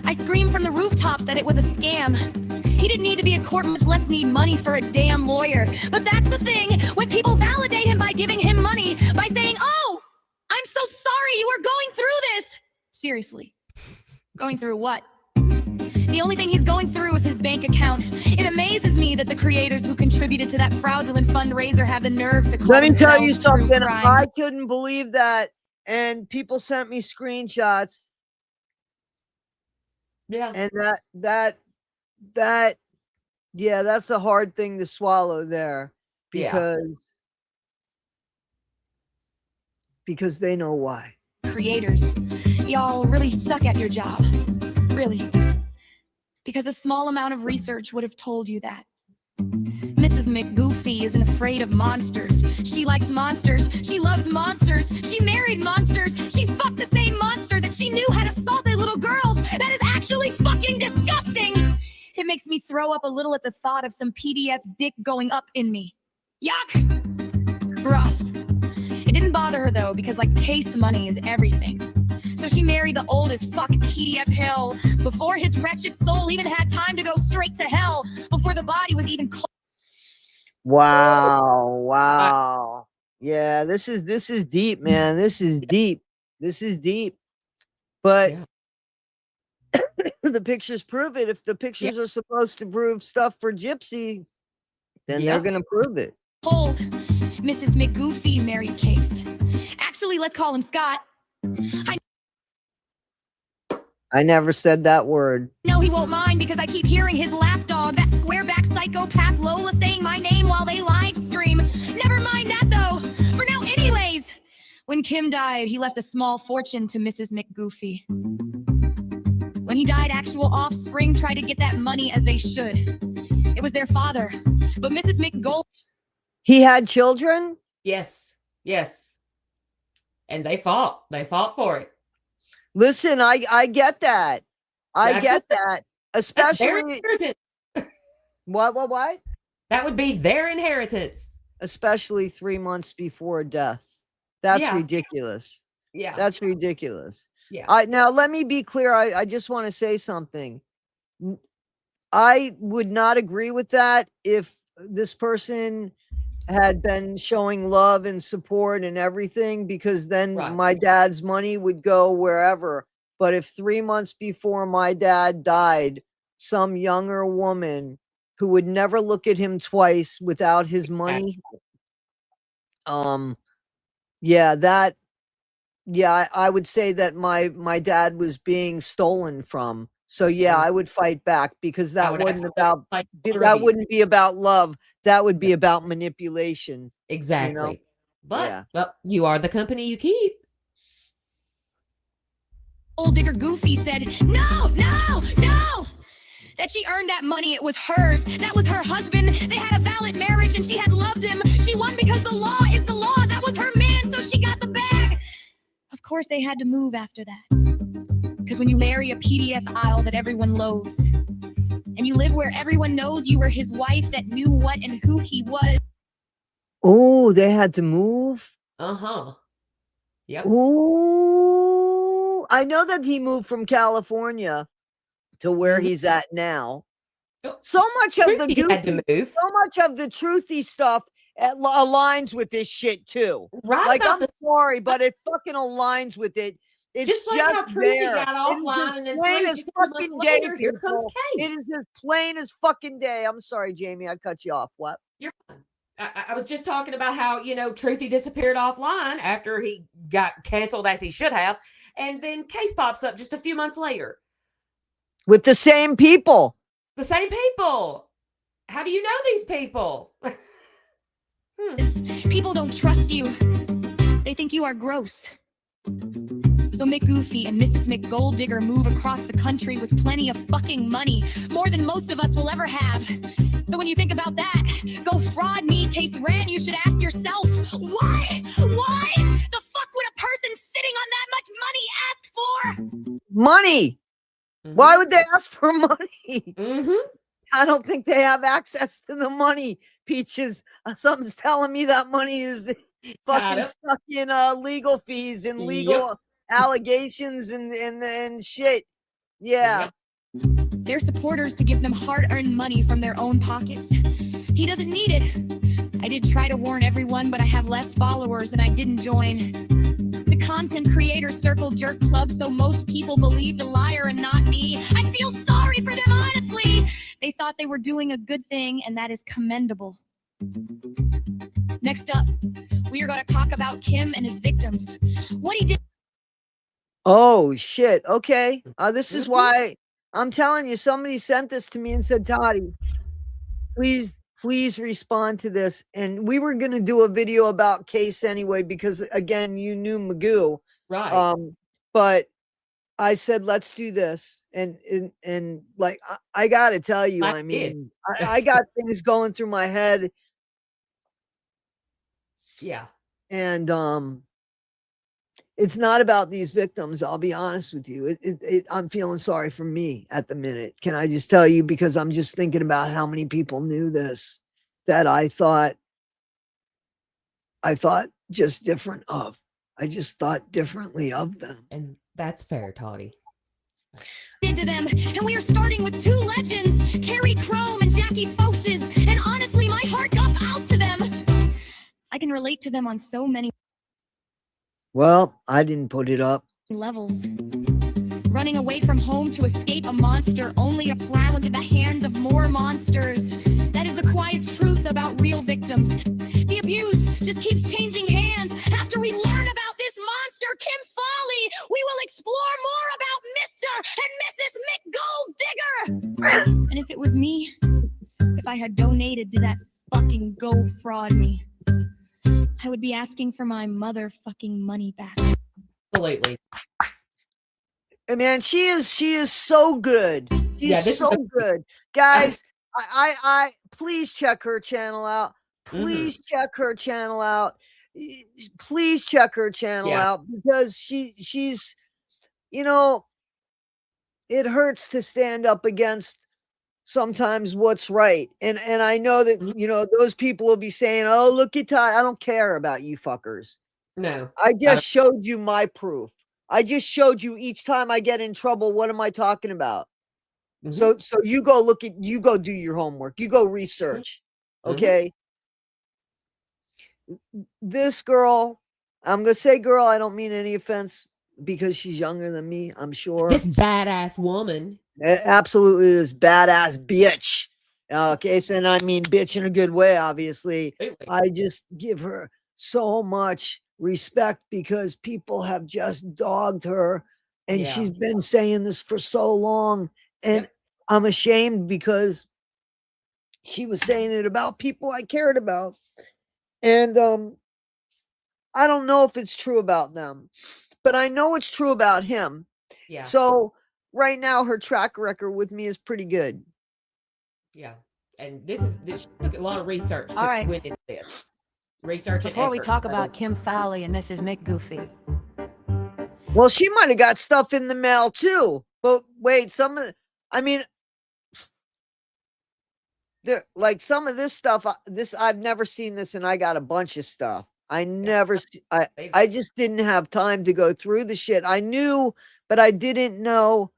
I screamed from the rooftops that it was a scam. He didn't need to be a court, much less need money for a damn lawyer. But that's the thing, when people validate him by giving him money, by saying, oh, I'm so sorry you are going through this. Seriously, going through what? The only thing he's going through is his bank account. It amazes me that the creators who contributed to that fraudulent fundraiser have the nerve to call Let me tell you themselves true something. crime. I couldn't believe that. And people sent me screenshots. Yeah. And yeah, that's a hard thing to swallow there because they know why. Creators, y'all really suck at your job. Really. Because a small amount of research would have told you that. Mrs. McGoofy isn't afraid of monsters. She likes monsters. She loves monsters. She married monsters. She fucked the same monster that she knew had assaulted little girls. That is actually fucking disgusting. It makes me throw up a little at the thought of some PDF dick going up in me. Yuck. Gross. It didn't bother her though, because like case money is everything. So she married the old as fuck PDF hell before his wretched soul even had time to go straight to hell, before the body was even cold. Wow. Yeah, this is deep, man. This is deep. But the pictures prove it. If the pictures are supposed to prove stuff for Gypsy, then they're gonna prove it. Hold, Mrs. McGoofy married case. Actually, let's call him Scott. I never said that word. No, he won't mind because I keep hearing his lapdog, that squareback psychopath Lola, saying my name while they live stream. Never mind that though. For now, anyways. When Kim died, he left a small fortune to Mrs. McGoofy. When he died, actual offspring tried to get that money as they should. It was their father. But Mrs. McGold. He had children? Yes. Yes. And they fought. They fought for it. Listen, I get that. I get that. Especially what? That would be their inheritance. Especially 3 months before death. That's ridiculous. Yeah. That's ridiculous. Yeah. Now let me be clear. I just want to say something. I would not agree with that if this person had been showing love and support and everything, because then my dad's money would go wherever. But if 3 months before my dad died, some younger woman who would never look at him twice without his money, I would say that my dad was being stolen from. So yeah, I would fight back, because that wouldn't be about love. That would be about manipulation. Exactly. You know? But well, you are the company you keep. Old digger Goofy said, no, that she earned that money. It was hers. That was her husband. They had a valid marriage and she had loved him. She won because the law is the law. That was her man, so she got the bag. Of course they had to move after that. Because when you marry a PDF aisle that everyone loathes, and you live where everyone knows you were his wife that knew what and who he was. Oh, they had to move? Uh-huh. Yep. Ooh, I know that he moved from California to where he's at now. So much of the Truthy had to goofy, move. so much of the truthy stuff aligns with this shit too. Right Like, about I'm the sorry, but it fucking aligns with it. It's just like just how Truthy there. got It is offline as and then plain as just a few months fucking day, later, here comes people. It Case. is as plain as fucking day. I'm sorry, Jamie, I cut you off. What? You're fine. I was just talking about how, Truthy disappeared offline after he got canceled as he should have. And then Case pops up just a few months later. With the same people. The same people. How do you know these people? People don't trust you. They think you are gross. So McGoofy and Mrs. McGolddigger move across the country with plenty of fucking money, more than most of us will ever have. So when you think about that, go fraud me, Case Ran, you should ask yourself, why? Why the fuck would a person sitting on that much money ask for? Money. Why would they ask for money? Mm-hmm. I don't think they have access to the money, Peaches. Something's telling me that money is fucking stuck in legal fees and legal allegations and shit. Yeah. Yep. Their supporters to give them hard-earned money from their own pockets. He doesn't need it. I did try to warn everyone, but I have less followers and I didn't join the content creator circle jerk club, so most people believe the liar and not me. I feel sorry for them, honestly. They thought they were doing a good thing, and that is commendable. Next up, we are going to talk about Kim and his victims. What he did. Oh, shit. Okay. This is why I'm telling you, somebody sent this to me and said, Toddy, please respond to this. And we were going to do a video about Case anyway, because again, you knew Magoo. Right. But I said, let's do this. And like, I got to tell you, I mean, I got things going through my head. Yeah. And, it's not about these victims. I'll be honest with you. I'm feeling sorry for me at the minute. Can I just tell you, because I'm just thinking about how many people knew this, that I thought just different of. I just thought differently of them. And that's fair, Toddy. Into them, and we are starting with two legends, Carrie Chrome and Jackie Folches, and honestly, my heart got out to them. I can relate to them on so many Well, I didn't put it up. levels. Running away from home to escape a monster, only a plow into the hands of more monsters. That is the quiet truth about real victims. The abuse just keeps changing hands. After we learn about this monster, Kim Foley, we will explore more about Mr. and Mrs. McGolddigger. And if it was me, if I had donated to that fucking Go Fraud Me, I would be asking for my motherfucking money back. Absolutely. Man, she is so good. She's so good. Guys, I please check her channel out. Please check her channel out. Please check her channel out, because she's, it hurts to stand up against sometimes what's right. And I know that, those people will be saying, oh, look at Todd. I don't care about you fuckers. No. I just showed you my proof. I just showed you each time I get in trouble, what am I talking about? So you go you go do your homework. You go research. Okay. This girl, I'm going to say girl, I don't mean any offense, because she's younger than me, I'm sure. This badass woman. Absolutely, this badass bitch. Okay, so, and I mean bitch in a good way, obviously. I just give her so much respect, because people have just dogged her, and she's been saying this for so long, and I'm ashamed, because she was saying it about people I cared about. And I don't know if it's true about them, but I know it's true about him. Yeah. So right now, her track record with me is pretty good. Yeah. And this took a lot of research to win into this. Research and Before we talk about Kim Foley and Mrs. McGoofy. Well, she might have got stuff in the mail too. But wait, some of some of this stuff, I've never seen this, and I got a bunch of stuff. I just didn't have time to go through the shit. I knew, but I didn't know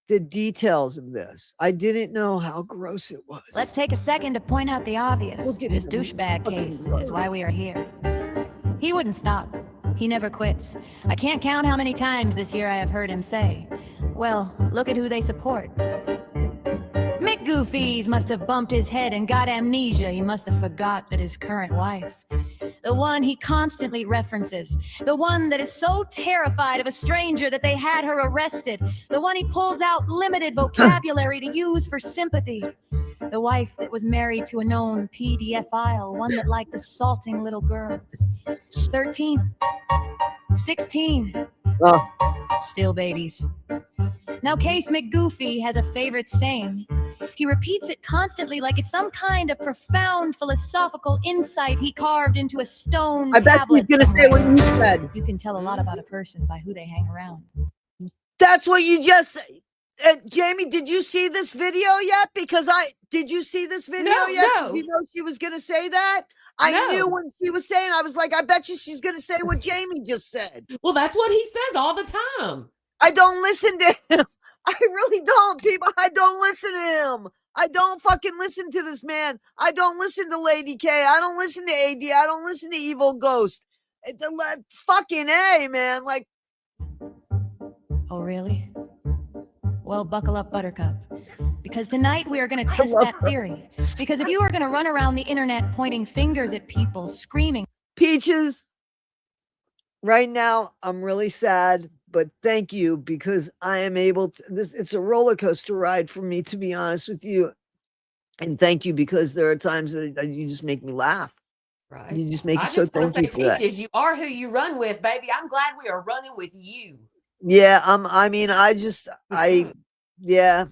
the details of this. I didn't know how gross it was. Let's take a second to point out the obvious. Look at This him. douchebag Fucking case gross. is why we are here. He wouldn't stop. He never quits. I can't count how many times this year I have heard him say, well, look at who they support. McGoofy's must have bumped his head and got amnesia. He must have forgot that his current wife, the one he constantly references, the one that is so terrified of a stranger that they had her arrested, the one he pulls out limited vocabulary to use for sympathy, the wife that was married to a known pedophile, one that liked assaulting little girls. 13, 16, Oh, still babies. Now, Case McGoofy has a favorite saying. He repeats it constantly like it's some kind of profound philosophical insight he carved into a stone I bet he's tablet gonna say what somewhere. you said. You can tell a lot about a person by who they hang around. That's what you just said. Jamie, did you see this video yet? Because did you see this video No, yet? no. Did you know she was gonna say that? I No. knew when she was saying, I was like, I bet you she's gonna say what Jamie just said. Well, that's what he says all the time. I don't listen to him. I really don't, people. I don't listen to him. I don't fucking listen to this man. I don't listen to Lady K. I don't listen to AD. I don't listen to Evil Ghost. Fucking A, man. Like, Oh, really? Well, buckle up, Buttercup. Because tonight we are going to test that theory. Because if you are going to run around the internet pointing fingers at people, screaming, Peaches, right now I'm really sad, but thank you, because I am able to, it's a roller coaster ride for me, to be honest with you. And thank you, because there are times that you just make me laugh. Right. You just make I it so just want to thank say, you for that. Peaches, you are who you run with, baby. I'm glad we are running with you. Yeah, I mean, Mhm. yeah,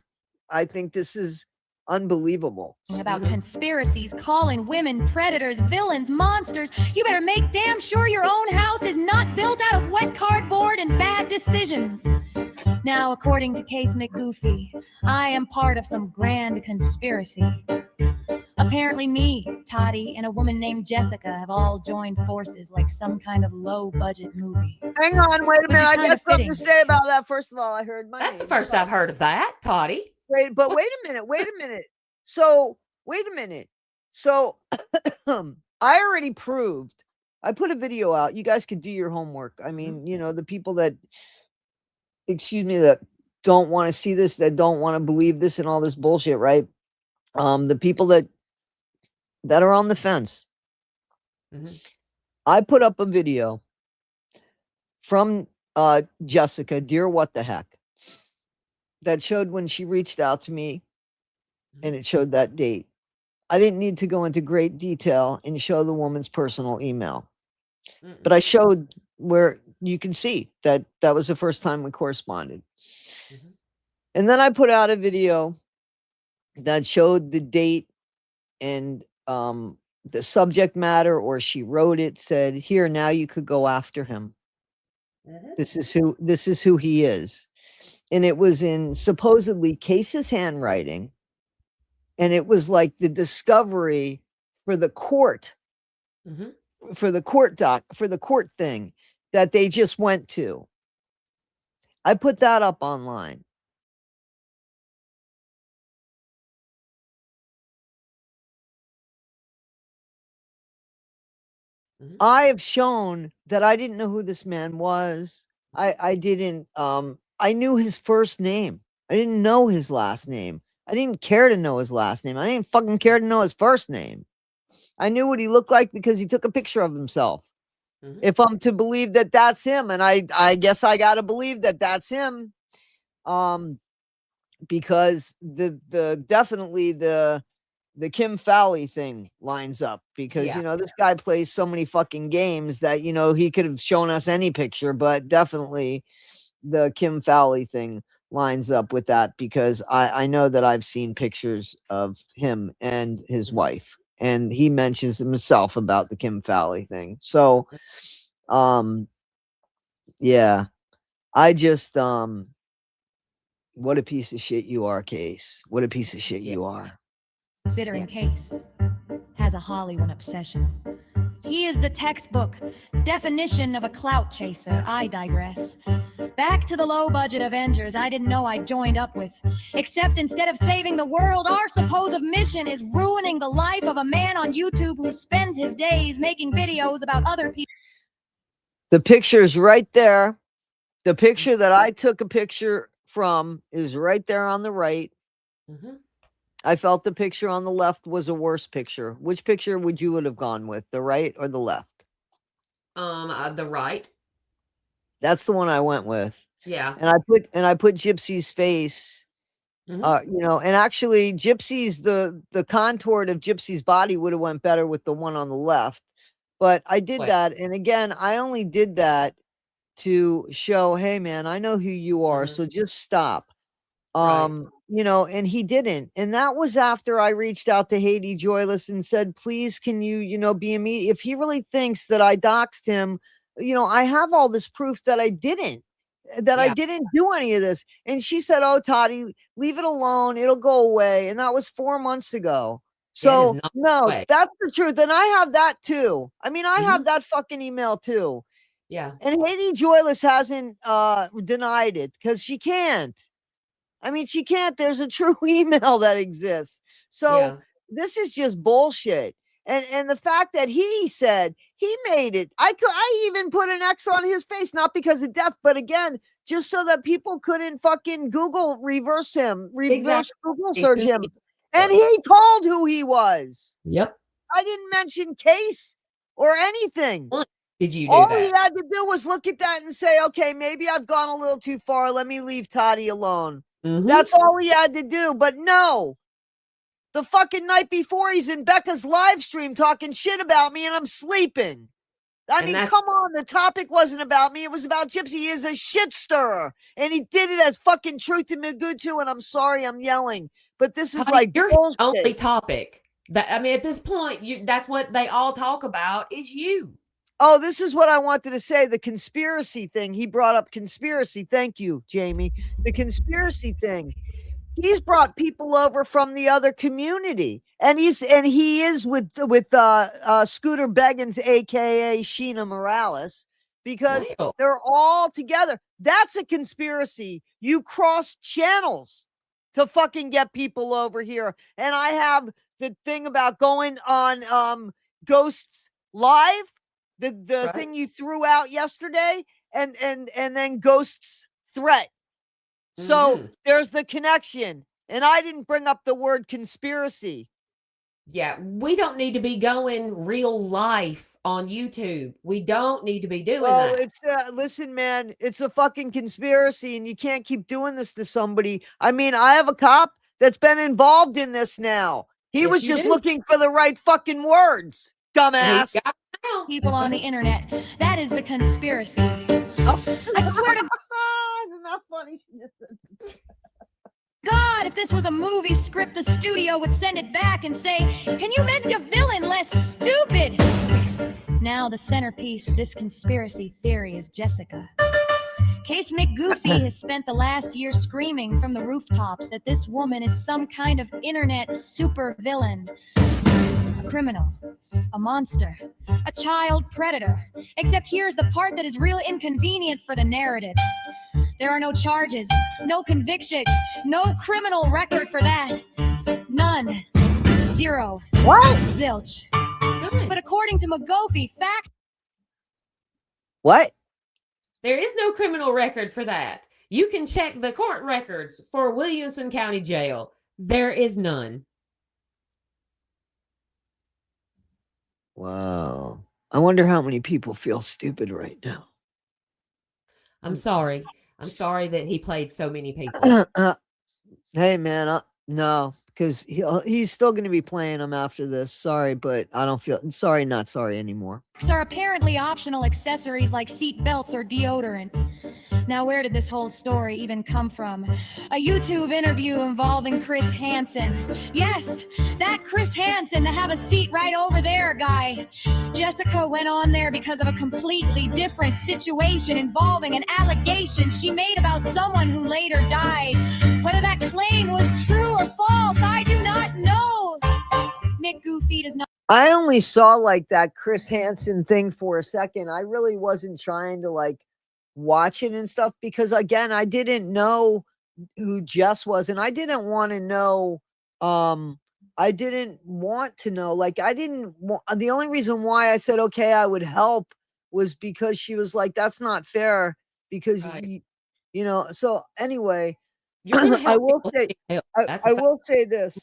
I think this is unbelievable. about conspiracies, calling women predators, villains, monsters, you better make damn sure your own house is not built out of wet cardboard and bad decisions. Now, according to Case McGoofy, I am part of some grand conspiracy. Apparently me, Toddy, and a woman named Jessica have all joined forces like some kind of low-budget movie. Hang on, wait a Which is minute. I kinda got something to fitting. say about that. First of all, I heard my That's the name. first I've heard of that, Toddy. Wait a minute. Wait a minute. So, wait a minute. So, I already proved. I put a video out. You guys could do your homework. I mean, you know, the people that, excuse me, that don't want to see this, that don't want to believe this and all this bullshit, right? The people that are on the fence. Mhm. I put up a video from Jessica, dear what the heck, that showed when she reached out to me, and it showed that date. I didn't need to go into great detail and show the woman's personal email, but I showed where you can see that that was the first time we corresponded. Mhm. And then I put out a video that showed the date and the subject matter, or she wrote it, said, here, now you could go after him. Mhm. This is who he is. And it was in supposedly Case's handwriting. And it was like the discovery for the court, Mhm. for the court thing that they just went to. I put that up online. Mhm. I have shown that I didn't know who this man was. I didn't, I knew his first name. I didn't know his last name. I didn't care to know his last name. I didn't fucking care to know his first name. I knew what he looked like because he took a picture of himself. Mhm. If I'm to believe that that's him, and I guess I got to believe that that's him, because definitely the Kim Fowley thing lines up, because Yeah. you know, this guy plays so many fucking games that, you know, he could have shown us any picture, but definitely the Kim Fowley thing lines up with that, because I know that I've seen pictures of him and his wife, and he mentions himself about the Kim Fowley thing. So yeah, I just what a piece of shit you are, Case. What a piece of shit Yeah. you are. considering Case has a Hollywood obsession. He is the textbook definition of a clout chaser. I digress. Back to the low-budget Avengers I didn't know I joined up with. Except instead of saving the world, our supposed mission is ruining the life of a man on YouTube who spends his days making videos about other people. The picture's right there. The picture that I took a picture from is right there on the right. Mhm. I felt the picture on the left was a worse picture. Which picture would you have gone with, the right or the left? The right. That's the one I went with. Yeah. And I put Gypsy's face, Mhm. you know, and actually Gypsy's, the contour of Gypsy's body would have went better with the one on the left. But I did Right. that. And again, I only did that to show, hey man, I know who you are. Mhm. So just stop. Right. You know, and he didn't. And that was after I reached out to Haiti Joyless and said, please, can you, you know, be immediate. If he really thinks that I doxed him, you know, I have all this proof that I didn't Yeah. do any of this. And she said, oh, Toddy, leave it alone. It'll go away. And that was 4 months ago. Yeah, it is So not no, way. that's the truth. And I have that too. I mean, I have Mhm. that fucking email too. Yeah. And Haiti Joyless hasn't denied it because she can't. I mean, she can't. There's a true email that exists. So Yeah. this is just bullshit. And the fact that he said he made it, I even put an X on his face, not because of death, but again, just so that people couldn't fucking Google reverse Exactly. Google He search who him. he And was. he told who he was. Yep. I didn't mention case or anything. What did you do All he that? had to do was look at that and say, okay, maybe I've gone a little too far. Let me leave Toddy alone. Mhm. That's all he had to do. But no, the fucking night before he's in Becca's live stream talking shit about me and I'm sleeping. I And mean, that's- come on. The topic wasn't about me. It was about Gypsy. He is a shit stirrer. And he did it as fucking Truthy Magoo too. And I'm sorry I'm yelling, but this is Toddy, like your bullshit. only topic. That I mean, at this point, that's what they all talk about is you. Oh, this is what I wanted to say. The conspiracy thing. He brought up conspiracy. Thank you, Jamie. The conspiracy thing. He's brought people over from the other community, and he is with Scooter Beggins, aka Sheena Morales, because Well. they're all together. That's a conspiracy. You cross channels to fucking get people over here. And I have the thing about going on Ghosts Live, the Right. thing you threw out yesterday, and then Ghosts Threat. So Mhm. there's the connection. And I didn't bring up the word conspiracy. Yeah, we don't need to be going real life on YouTube. We don't need to be doing Well, that. it's listen, man, it's a fucking conspiracy, and you can't keep doing this to somebody. I mean, I have a cop that's been involved in this now. He Yes, was you just do. looking for the right fucking words, dumbass. He's got it now. People on the internet. That is the conspiracy. Oh, I swear to isn't that funny? She just said- God, if this was a movie script, the studio would send it back and say, can you make a villain less stupid? Now the centerpiece of this conspiracy theory is Jessica. Case McGoofy has spent the last year screaming from the rooftops that this woman is some kind of internet super villain. A criminal, a monster, a child predator. Except here's the part that is real inconvenient for the narrative. There are no charges, no convictions, no criminal record for that. None. Zero. What? Zilch. Done. But according to McGoofy, facts. What? There is no criminal record for that. You can check the court records for Williamson County Jail. There is none. Wow. I wonder how many people feel stupid right now. I'm sorry. I'm sorry that he played so many people. Hey, man, no, because he's still going to be playing them after this. Sorry, but I don't feel sorry, not sorry anymore. Are apparently optional accessories like seat belts or deodorant. Now, where did this whole story even come from? A YouTube interview involving Chris Hansen. Yes, that Chris Hansen to have a seat right over there, guy. Jessica went on there because of a completely different situation involving an allegation she made about someone who later died. Whether that claim was true or false, I do not know. McGoofy does not. I only saw like that Chris Hansen thing for a second. I really wasn't trying to like watch it and stuff because again, I didn't know who Jess was, and I didn't want to know. I didn't want to know. Like, I didn't want. The only reason why I said okay, I would help was because she was like, "That's not fair." Because Right. you know. So anyway, You're gonna help I will people say. seek help. That's a I fact. will say this.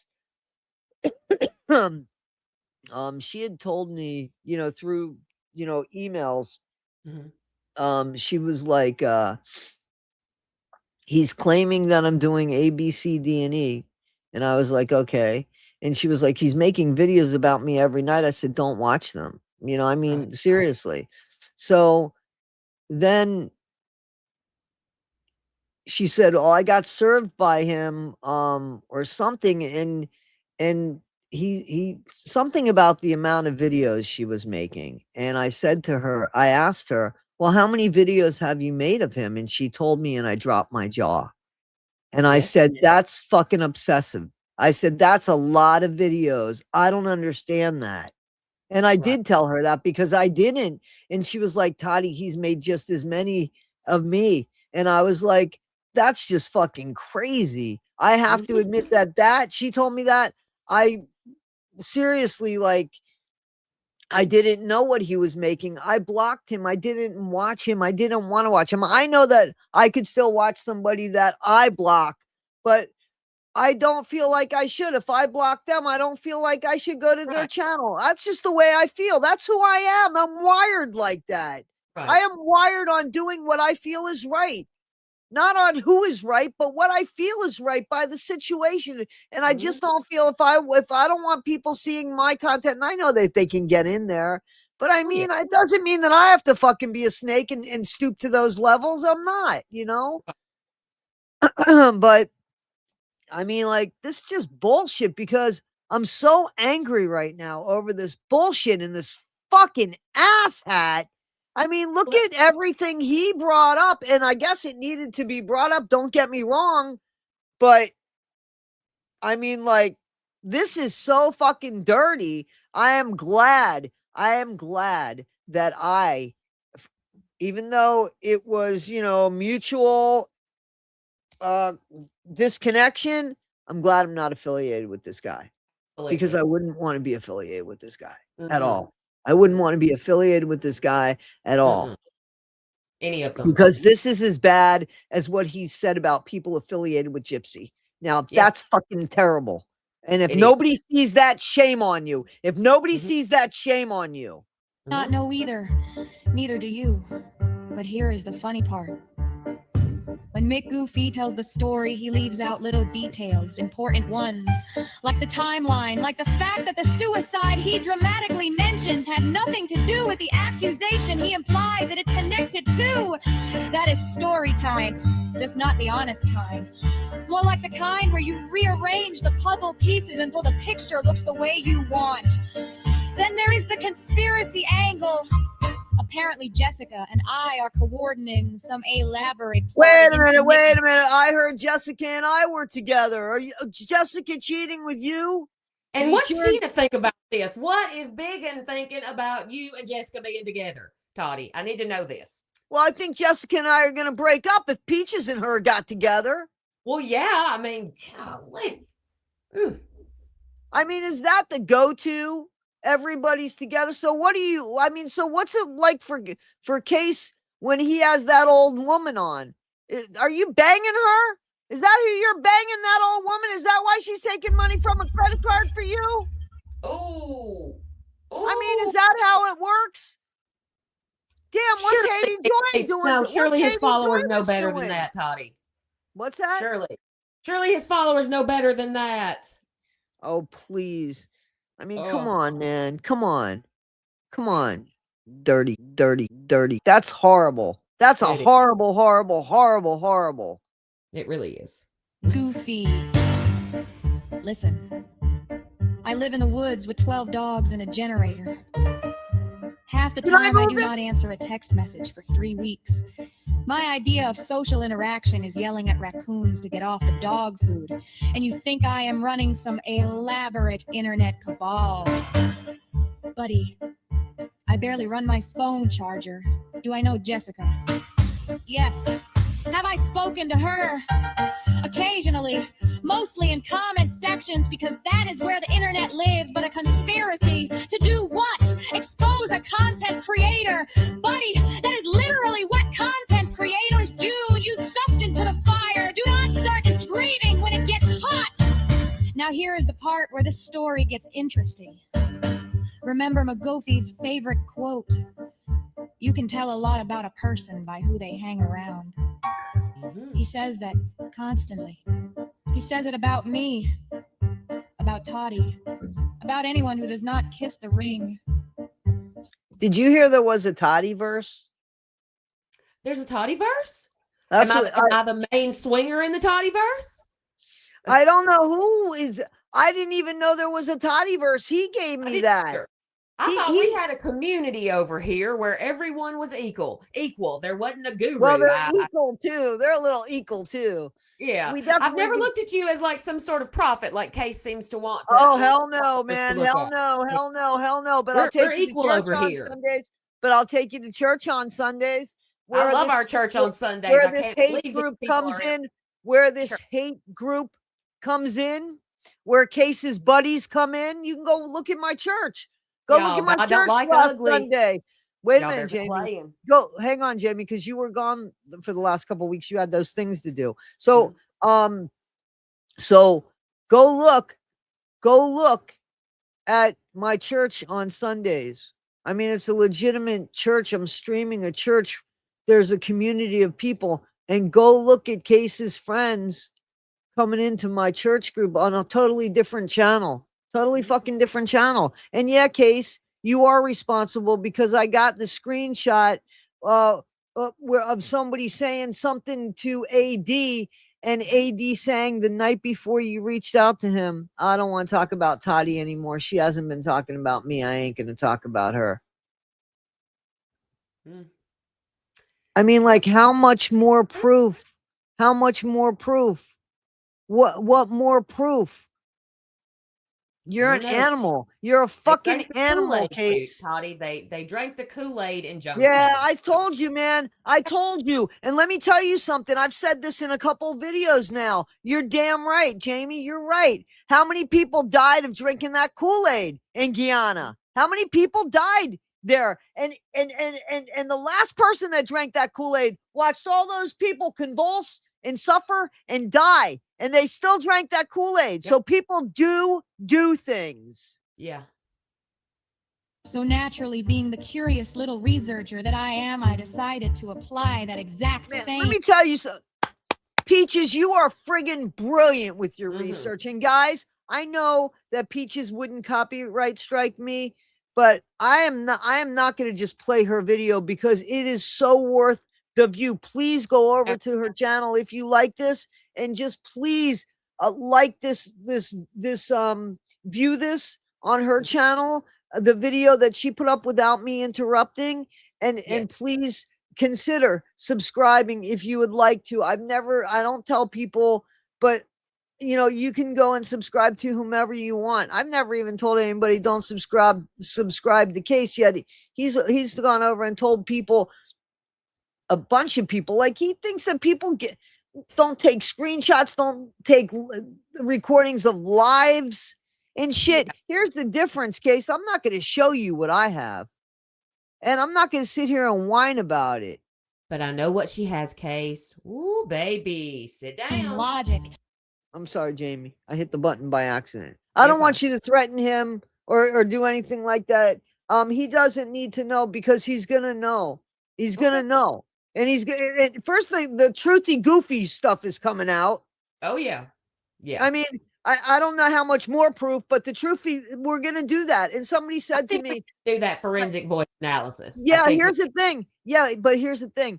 She had told me, through, emails, Mhm. she was like, he's claiming that I'm doing A, B, C, D, and E. And I was like, okay. And she was like, he's making videos about me every night. I said, don't watch them. I mean, Right. seriously. So then she said, "Oh, I got served by him, or something," and he something about the amount of videos she was making. And I asked her, "Well, how many videos have you made of him?" And she told me, and I dropped my jaw. And I Yes. said, "That's fucking obsessive." I said, "That's a lot of videos. I don't understand that." And I Right. did tell her that because I didn't. And she was like, "Toddy, he's made just as many of me." And I was like, that's just fucking crazy. I have to Mhm. admit that she told me that. I seriously, like, I didn't know what he was making. I blocked him. I didn't watch him. I didn't want to watch him. I know that I could still watch somebody that I block, but I don't feel like I should. If I block them, I don't feel like I should go to their Right. channel. That's just the way I feel. That's who I am. I'm wired like that. I Right. am wired on doing what I feel is right. Not on who is right, but what I feel is right by the situation. And I just don't feel if I don't want people seeing my content, and I know that they can get in there, but I Oh, yeah. mean, it doesn't mean that I have to fucking be a snake and stoop to those levels. I'm not, but I mean, like, this is just bullshit because I'm so angry right now over this bullshit and this fucking asshat. I mean, look Well, at everything he brought up, and I guess it needed to be brought up. Don't get me wrong, but I mean, like, this is so fucking dirty. I am glad that even though it was, mutual disconnection, I'm glad I'm not affiliated with this guy because absolutely. I wouldn't want to be affiliated with this guy at Mm-mm. all. I wouldn't want to be affiliated with this guy at all Mm-mm. Any of them. because this is as bad as what he said about people affiliated with Gypsy. Now, Yeah, that's fucking terrible. And if it is. nobody sees that, shame on you. If nobody Mhm. sees that, shame on you. Not Mhm. know either. Neither do you. But here is the funny part. When McGoofy tells the story, he leaves out little details, important ones, like the timeline, like the fact that the suicide he dramatically mentions had nothing to do with the accusation he implies that it's connected to. That is story time, just not the honest kind. More like the kind where you rearrange the puzzle pieces until the picture looks the way you want. Then there is the conspiracy angle. Apparently, Jessica and I are coordinating some elaborate plot Wait a against minute. the Wait a minute. I heard Jessica and I were together. Are you Jessica cheating with you? And You what's cheated? she to think about this? What is Biggin thinking about you and Jessica being together, Toddy? I need to know this. Well, I think Jessica and I are going to break up if Peaches and her got together. Well, yeah, I mean, golly. Mm. I mean, is that the go-to? Everybody's together. So so what's it like for Case when he has that old woman on? Are you banging her? Is that who you're banging, that old woman? Is that why she's taking money from a credit card for you? Oh. I mean, is Oh. that how it works? Damn, what's Haiti Joy doing? No, What's surely his Haiti followers know Joy better than doing? that, Toddy. What's that? Surely. Surely his followers know better than that. Oh, please. I mean, come Oh, on, man. Come on. Come on. Dirty, dirty, dirty. That's horrible. That's a it, horrible, horrible, horrible, horrible. it really is. Goofy. Listen, I live in the woods with 12 dogs and a generator. Half the Can I time I move do it? not answer a text message for 3 weeks. My idea of social interaction is yelling at raccoons to get off the dog food, and you think I am running some elaborate internet cabal. Buddy, I barely run my phone charger. Do I know Jessica? Yes. Have I spoken to her? Occasionally, mostly in comment sections, because that is where the internet lives, but a conspiracy to do what? Expose a content creator. Buddy, that is literally what content creators do. You sucked into the fire. Do not start screaming when it gets hot. Now here is the part where the story gets interesting. Remember McGoofy's favorite quote, "You can tell a lot about a person by who they hang around." He says that constantly. He says it about me, about Toddy, about anyone who does not kiss the ring. Did you hear there was a Toddy verse? There's a Toddy verse? That's Am what I the main swinger in the Toddy verse? I don't know who is. I didn't even know there was a Toddy verse. He gave I me didn't that. either. I thought we had a community over here where everyone was equal. There wasn't a guru. Well, they're equal too. They're a little equal too. Yeah. We I've definitely never do- looked at you as like some sort of prophet, like Case seems to want to. Oh, hell no, us to man. look Hell at. no. Hell no. Hell no. But I'll We're take you to equal church over on here. Sundays. But I'll take you to church on Sundays. I love this- our church on Sundays. Where I this can't hate believe these group people comes are in. Where this Sure. hate group comes in. Where Case's buddies come in. You can go look at my church. Go look Y'all, at my God don't church like last ugly. Sunday. Wait a Y'all minute, better Jamie. playing. Go, hang on, Jamie, because you were gone for the last couple of weeks. You had those things to do. So, so go look at my church on Sundays. I mean, it's a legitimate church. I'm streaming a church. There's a community of people, and go look at Case's friends coming into my church group on a totally different channel. Totally fucking different channel. And yeah, Case, you are responsible because I got the screenshot of somebody saying something to AD, and AD saying the night before you reached out to him, I don't want to talk about Toddy anymore. She hasn't been talking about me. I ain't going to talk about her. I mean, like, how much more proof? How much more proof? What more proof? You're an animal. You're a fucking animal, Case. Toddy. They drank the Kool-Aid in junction. Yeah, I told you, man. I told you. And let me tell you something. I've said this in a couple videos now. You're damn right, Jamie. You're right. How many people died of drinking that Kool-Aid in Guyana? How many people died there? And the last person that drank that Kool-Aid watched all those people convulse and suffer and die, and they still drank that Kool-Aid. Yep. So people do things. Yeah. So naturally, being the curious little researcher that I am, I decided to apply that exact same. Let me tell you something. Peaches, you are friggin' brilliant with your research. And guys, I know that Peaches wouldn't copyright strike me, but I am not going to just play her video because it is so worth the view. Please go over to her channel if you like this, and just please like this view this on her channel, the video that she put up without me interrupting, and please consider subscribing if you would like to. I don't tell people, but you know, you can go and subscribe to whomever you want. I've never even told anybody don't subscribe to Case yet. He's gone over and told people, a bunch of people, like, he thinks that people don't take screenshots, don't take recordings of lives and shit. Here's the difference, Case. I'm not going to show you what I have, and I'm not going to sit here and whine about it. But I know what she has, Case. Ooh, baby, sit down. Logic. I'm sorry, Jamie. I hit the button by accident. I don't want you to threaten him or do anything like that. He doesn't need to know, because he's going to know. He's going to know. And first thing, the Truthy Goofy stuff is coming out. Oh, yeah. Yeah. I mean, I don't know how much more proof, but the Truthy, we're going to do that. And somebody said to me, do that forensic voice analysis. Yeah, here's the thing. Yeah, but here's the thing.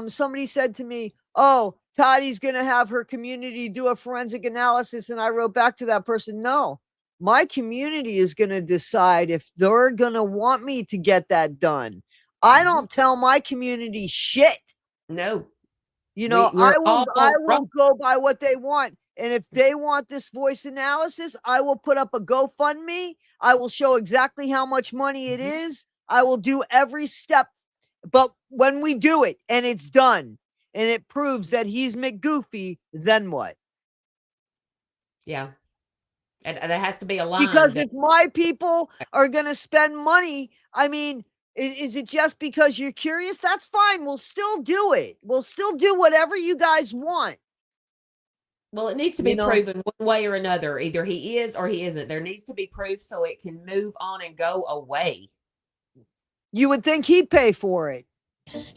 Somebody said to me, oh, Toddy's going to have her community do a forensic analysis. And I wrote back to that person, no, my community is going to decide if they're going to want me to get that done. I don't tell my community shit. No. You know, I will go by what they want. And if they want this voice analysis, I will put up a GoFundMe. I will show exactly how much money it is. I will do every step. But when we do it and it's done and it proves that he's McGoofy, then what? Yeah. And there has to be a line. Because if my people are going to spend money, I mean, is it just because you're curious? That's fine. We'll still do it. We'll still do whatever you guys want. Well, it needs to be proven one way or another. Either he is or he isn't. There needs to be proof so it can move on and go away. You would think he'd pay for it.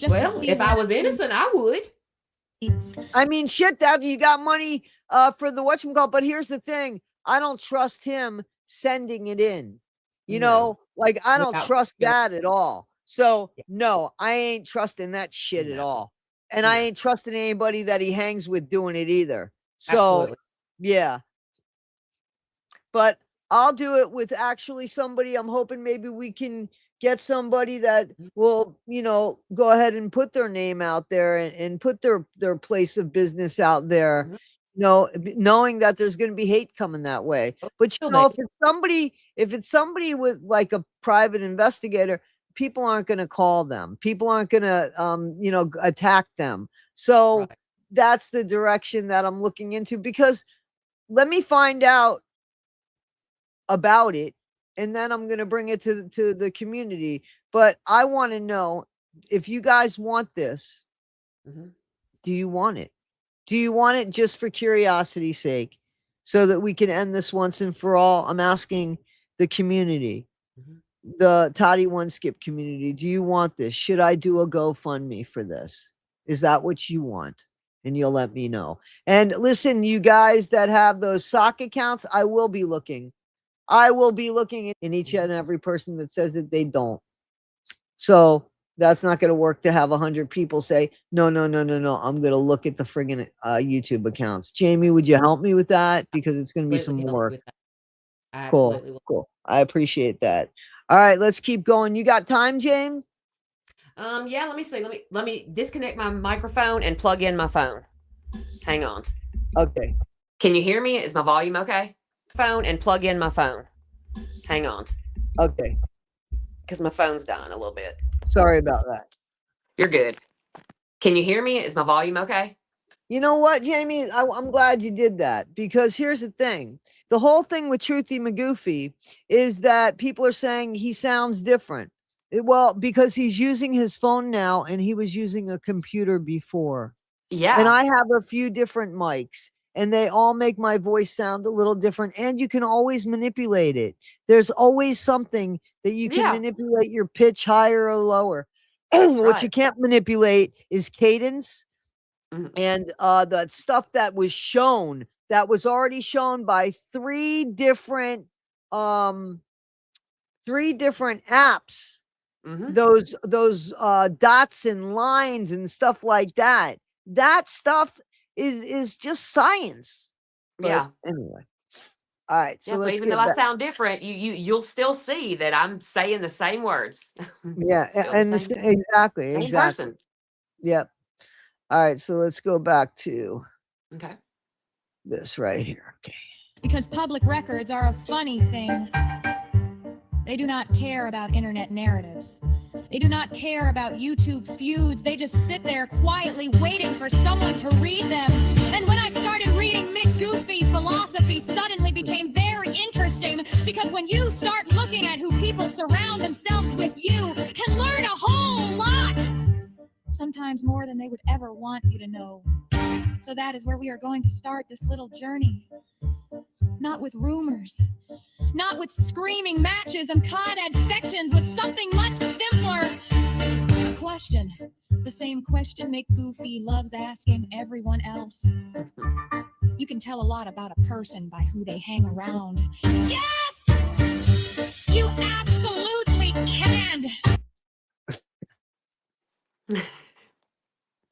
Well, if I was innocent, I would. I mean, shit, that you got money for the whatchamacallit. But here's the thing. I don't trust him sending it in. You know, like I don't trust that at all. So no, I ain't trusting that shit at all. And I ain't trusting anybody that he hangs with doing it either. So Absolutely. yeah. But I'll do it with actually somebody. I'm hoping maybe we can get somebody that will, you know, go ahead and put their name out there and put their place of business out there. You know, knowing that there's going to be hate coming that way. But you know, if it's somebody with like a private investigator, people aren't going to call them. People aren't going to, you know, attack them. So that's the direction that I'm looking into, because let me find out about it. And then I'm going to bring it to the community. But I want to know if you guys want this, do you want it? Do you want it just for curiosity's sake so that we can end this once and for all? I'm asking the community, the Toddy One Skip community. Do you want this? Should I do a GoFundMe for this? Is that what you want? And you'll let me know. And listen, you guys that have those sock accounts, I will be looking. I will be looking in each and every person that says that they don't. So that's not going to work to have 100 people say, no. I'm going to look at the friggin' YouTube accounts. Jamie, would you help me with that? Because it's going to be some work. Cool. I appreciate that. All right, let's keep going. You got time, James? Yeah, let me see. Let me disconnect my microphone and plug in my phone. Hang on. Okay. Can you hear me? Is my volume okay? Phone and plug in my phone. Hang on. Okay. Because my phone's dying a little bit. Sorry about that. You're good. Can you hear me? Is my volume okay? You know what, Jamie? I'm glad you did that, because here's the thing. The whole thing with Truthy McGoofy is that people are saying he sounds different. Well, because he's using his phone now and he was using a computer before. Yeah. And I have a few different mics and they all make my voice sound a little different. And you can always manipulate it. There's always something that you can manipulate your pitch higher or lower. What you can't manipulate is cadence. And the stuff that was shown, that was already shown by three different apps. Those dots and lines and stuff like that. That stuff is just science. But anyway. All right. So even though I sound different, you'll still see that I'm saying the same words. Yeah, and exactly. Same person. Yep. All right, so let's go back to this right here. Okay. Because public records are a funny thing. They do not care about internet narratives. They do not care about YouTube feuds. They just sit there quietly waiting for someone to read them. And when I started reading McGoofy, philosophy suddenly became very interesting, because when you start looking at who people surround themselves with, you can learn a whole lot. Sometimes more than they would ever want you to know. So that is where we are going to start this little journey. Not with rumors, not with screaming matches and Claudette sections, with something much simpler. A question. The same question McGoofy loves asking everyone else. You can tell a lot about a person by who they hang around. Yes! You absolutely can!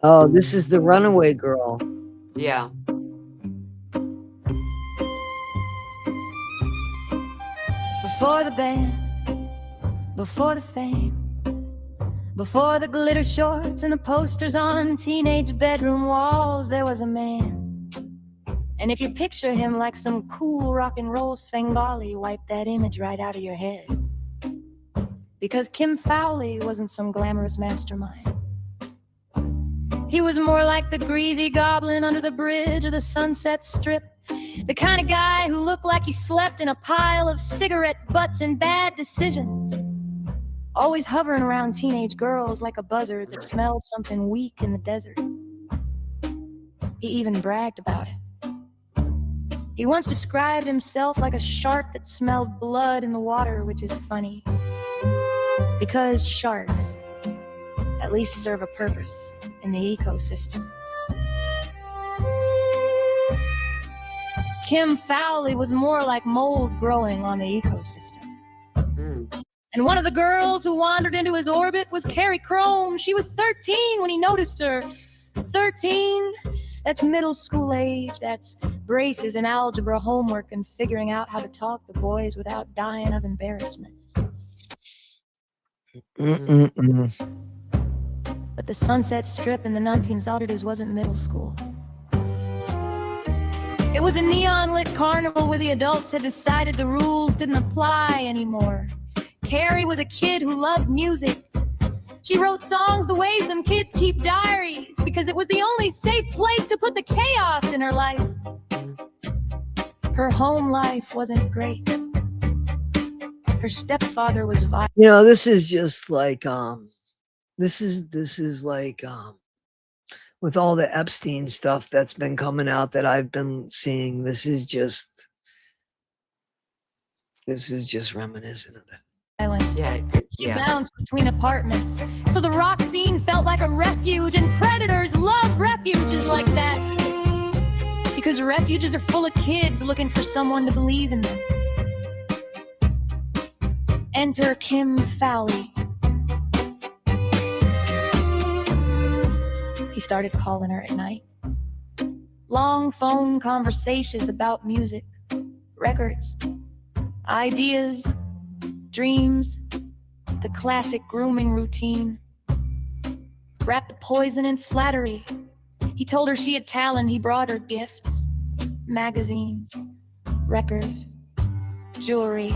Oh, this is the runaway girl. Yeah. Before the band, before the fame, before the glitter shorts and the posters on teenage bedroom walls, there was a man, And if you picture him like some cool rock and roll Svengali, wipe that image right out of your head. Because Kim Fowley wasn't some glamorous mastermind. He was more like the greasy goblin under the bridge of the Sunset Strip. The kind of guy who looked like he slept in a pile of cigarette butts and bad decisions. Always hovering around teenage girls like a buzzard that smells something weak in the desert. He even bragged about it. He once described himself like a shark that smelled blood in the water, which is funny. Because sharks at least serve a purpose in the ecosystem. Kim Fowley was more like mold growing on the ecosystem. And one of the girls who wandered into his orbit was Carrie Crome. She was 13 when he noticed her. 13, that's middle school age. That's braces and algebra homework and figuring out how to talk to boys without dying of embarrassment. But the Sunset Strip in the 1930s wasn't middle school. It was a neon-lit carnival where the adults had decided the rules didn't apply anymore. Carrie was a kid who loved music. She wrote songs the way some kids keep diaries because it was the only safe place to put the chaos in her life. Her home life wasn't great. Her stepfather was violent. You know, this is just like this is like with all the Epstein stuff that's been coming out that I've been seeing, this is just reminiscent of that. She bounced between apartments. So the rock scene felt like a refuge, and predators love refuges like that. Because refuges are full of kids looking for someone to believe in them. Enter Kim Fowley. He started calling her at night. Long phone conversations about music, records, ideas, dreams, the classic grooming routine. Wrapped the poison in flattery. He told her she had talent. He brought her gifts, magazines, records, jewelry.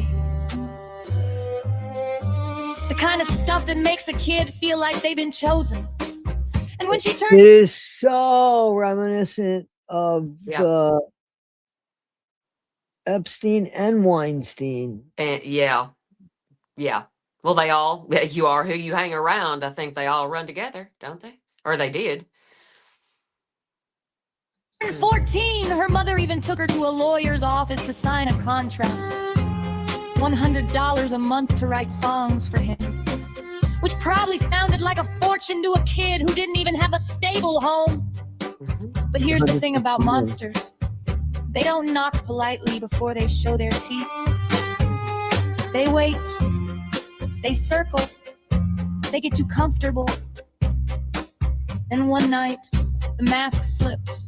The kind of stuff that makes a kid feel like they've been chosen. And when she turned... It is so reminiscent of the Epstein and Weinstein. And yeah. Well, they all, you are who you hang around. I think they all run together, don't they? Or they did. 14, her mother even took her to a lawyer's office to sign a contract. $100 a month to write songs for him. Which probably sounded like a fortune to a kid who didn't even have a stable home. But here's the thing about monsters. They don't knock politely before they show their teeth. They wait. They circle. They get you comfortable. And one night, the mask slips.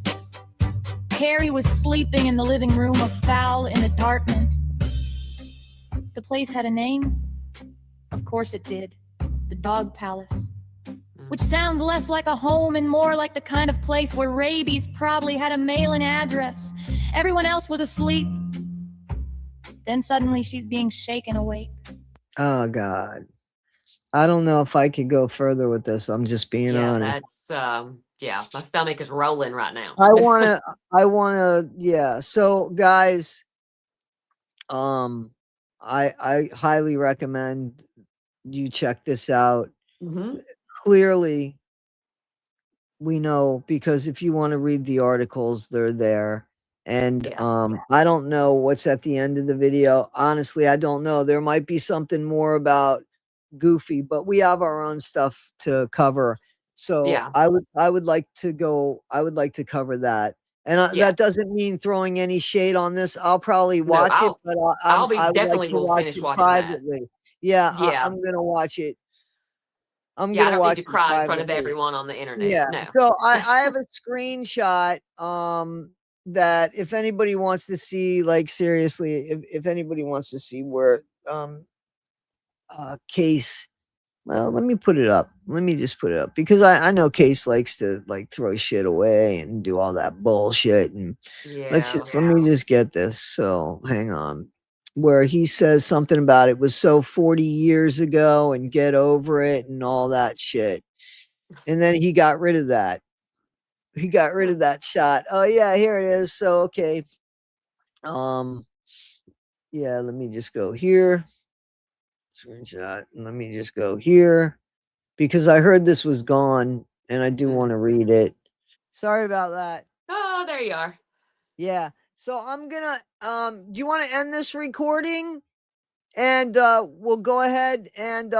Carrie was sleeping in the living room of foul in apartment. The place had a name. Of course it did. The Dog Palace. Which sounds less like a home and more like the kind of place where rabies probably had a mail-in address. Everyone else was asleep. Then suddenly she's being shaken awake. Oh God. I don't know if I could go further with this. I'm just being honest. That's my stomach is rolling right now. I wanna so guys, I highly recommend you check this out. Clearly we know, because if you want to read the articles, they're there. And I don't know what's at the end of the video. Honestly, I don't know. There might be something more about Goofy, but we have our own stuff to cover. So I would like to cover that. And that doesn't mean throwing any shade on this. I'll probably watch it, but I'll be I would definitely like to will watch finish it watching privately. that. Yeah, Yeah. I'm gonna watch it. I I don't watch need to it cry in front of privately. everyone on the internet. Yeah. No. So I have a screenshot that if anybody wants to see, like, seriously, if anybody wants to see where case Well, let me put it up. Let me just put it up because I know Case likes to like throw shit away and do all that bullshit. And let me just get this. So hang on. Where he says something about it was so 40 years ago and get over it and all that shit. And then he got rid of that. He got rid of that shot. Oh yeah, here it is. So okay. Yeah, let me just go here. Screenshot. Let me just go here because I heard this was gone and I do want to read it. Sorry about that. Oh, there you are. Yeah. So I'm gonna do you want to end this recording? And we'll go ahead and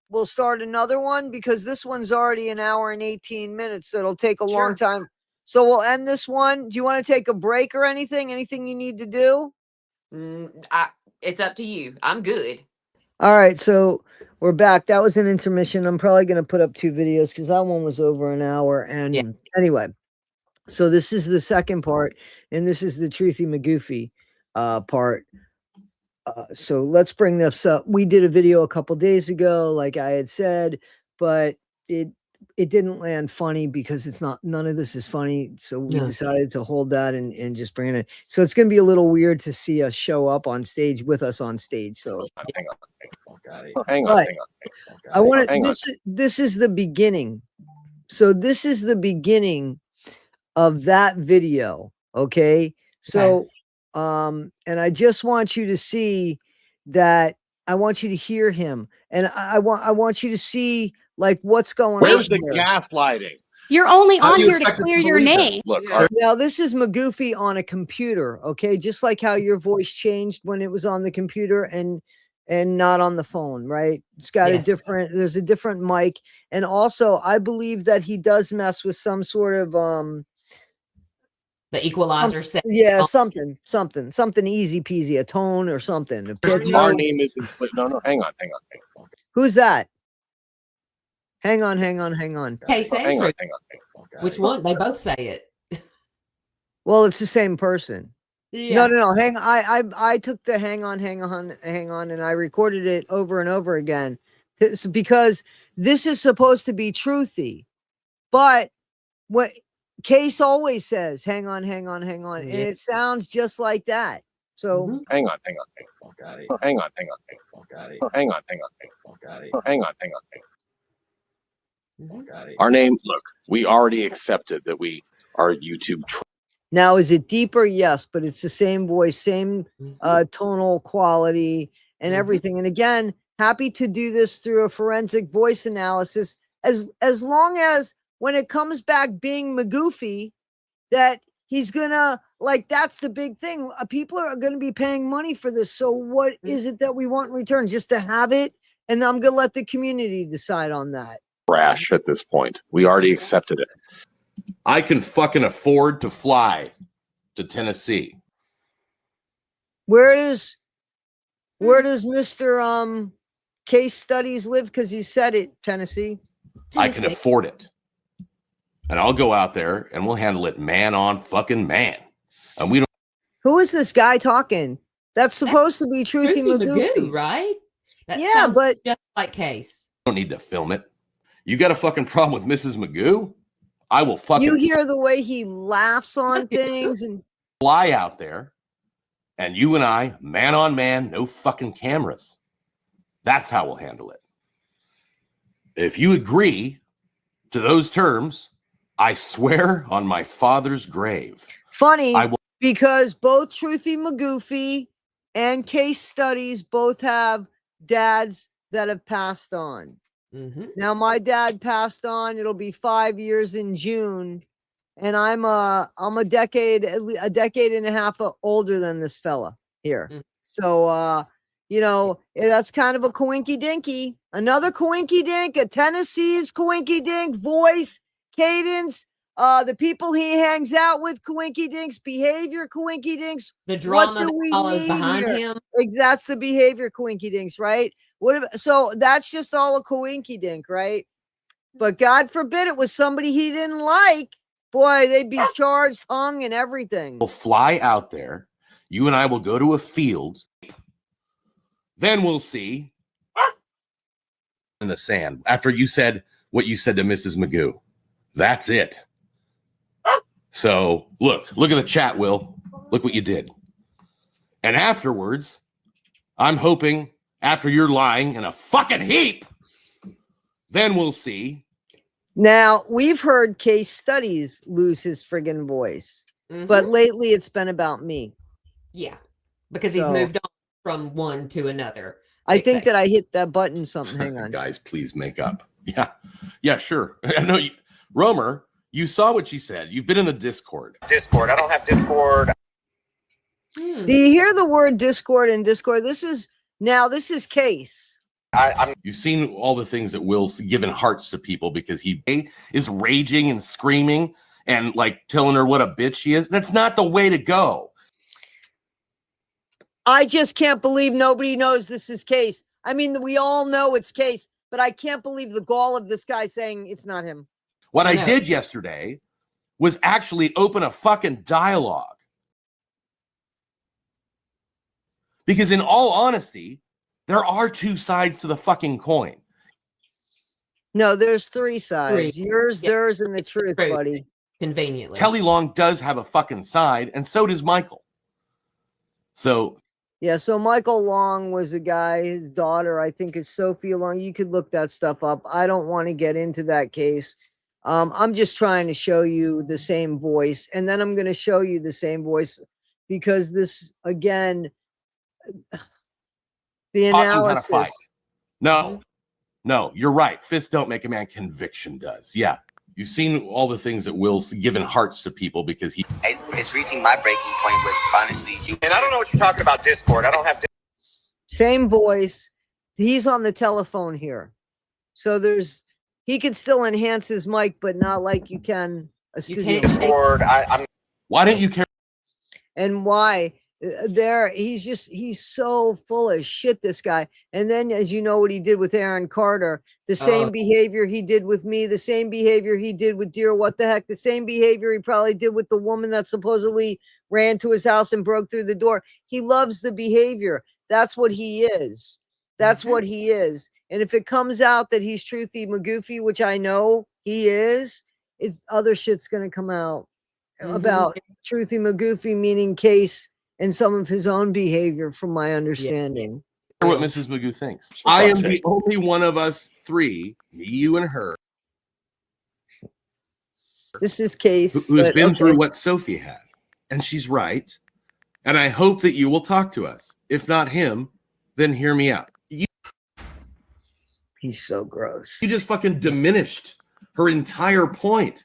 we'll start another one because this one's already an hour and 18 minutes, so it'll take a long time. So we'll end this one. Do you want to take a break or anything? Anything you need to do? It's up to you. I'm good. All right, so we're back. That was an intermission. I'm probably going to put up 2 videos because that one was over an hour. And anyway, so this is the second part, and this is the Truthy McGoofy part. So let's bring this up. We did a video a couple days ago, like I had said, but it didn't land funny because it's not, none of this is funny. So we decided to hold that and just bring it. So it's going to be a little weird to see us show up on stage with us on stage. So Hang on. I want to, this is the beginning. So this is the beginning of that video. Okay. So, and I just want you to see that. I want you to hear him. And I want you to see like what's going on. Where's the gaslighting? You're only on here to clear your name. Look, Now this is McGoofy on a computer. Okay. Just like how your voice changed when it was on the computer and not on the phone, right? It's got a different, there's a different mic. And also I believe that he does mess with some sort of, the equalizer set. yeah, something easy peasy, a tone or something. our name isn't. No, hang on. Who's that? Hang on. Case and Truth. Which one? They both say it. Well, it's the same person. Yeah. No. Hang. I took the hang on, and I recorded it over and over again, because this is supposed to be truthy, but what Case always says, hang on, and it sounds just like that. So Hang on. Our name. Look, we already accepted that we are YouTube. Now, is it deeper? Yes, but it's the same voice, same tonal quality and everything. And again, happy to do this through a forensic voice analysis, as long as when it comes back being McGoofy, that he's gonna, like, that's the big thing. People are gonna be paying money for this. So what is it that we want in return? Just to have it? And I'm gonna let the community decide on that. Trash at this point. We already accepted it. I can fucking afford to fly to Tennessee. Where does Mr. Case Studies live? Because he said it, Tennessee. I can afford it. And I'll go out there and we'll handle it man on fucking man. And we don't. Who is this guy talking? That's supposed to be Truthy Magoo, right? That sounds but just like Case. Don't need to film it. You got a fucking problem with Mrs. Magoo? I will fucking. You hear the way he laughs on things and fly out there, and you and I, man on man, no fucking cameras. That's how we'll handle it. If you agree to those terms, I swear on my father's grave. Funny, because both Truthy McGoofy and Case Studies both have dads that have passed on. Now my dad passed on. It'll be 5 years in June, and I'm a decade and a half older than this fella here. So you know, that's kind of a coinky dinky. Another coinky dink, a Tennessee's coinky dink, voice, cadence, the people he hangs out with, coinky dinks, behavior, coinky dinks. The drama that follows behind him. That's the behavior coinky dinks, right? So that's just all a coinky dink, right? But God forbid it was somebody he didn't like. Boy, they'd be charged, hung, and everything. We'll fly out there. You and I will go to a field. Then we'll see in the sand after you said what you said to Mrs. Magoo. That's it. So look at the chat, Will. Look what you did. And afterwards, I'm hoping after you're lying in a fucking heap, then we'll see. Now, we've heard case studies lose his friggin' voice, but lately it's been about me. Yeah, because he's moved on from one to another. I think that I hit that button something. Hang on. Guys, please make up. Yeah, sure. I know you, Romer, you saw what she said. You've been in the Discord. I don't have Discord. Do you hear the word Discord and Discord? This is case. You've seen all the things that Will's given hearts to people because he is raging and screaming and like telling her what a bitch she is. That's not the way to go. I just can't believe nobody knows this is case. I mean, we all know it's case, but I can't believe the gall of this guy saying it's not him. What I did yesterday was actually open a fucking dialogue. Because in all honesty, there are two sides to the fucking coin. No, there's three sides. Yours, theirs, and the truth, buddy. Conveniently. Kelly Long does have a fucking side, and so does Michael. So yeah, so Michael Long was a guy, his daughter, I think, is Sophia Long. You could look that stuff up. I don't want to get into that case. I'm just trying to show you the same voice, and then I'm going to show you the same voice because this, again, the analysis. No, you're right. Fists don't make a man, conviction does. Yeah. You've seen all the things that Will's given hearts to people because he... It's reaching my breaking point with honestly. And I don't know what you're talking about, Discord. I don't have same voice. He's on the telephone here. So he can still enhance his mic, but not like you can a studio. Discord. Why didn't you care? And why? He's so full of shit, this guy. And then, as you know, what he did with Aaron Carter, the same behavior he did with me, the same behavior he did with Dear What the Heck, the same behavior he probably did with the woman that supposedly ran to his house and broke through the door. He loves the behavior. That's what he is. That's what he is. And if it comes out that he's Truthy Magoo, which I know he is, other shit's going to come out about Truthy Magoo, meaning case, and some of his own behavior, from my understanding. What Mrs. Magoo thinks. I am the only one of us three, me, you, and her. This is case. Who's been through what Sophie had. And she's right. And I hope that you will talk to us. If not him, then hear me out. He's so gross. You just fucking diminished her entire point.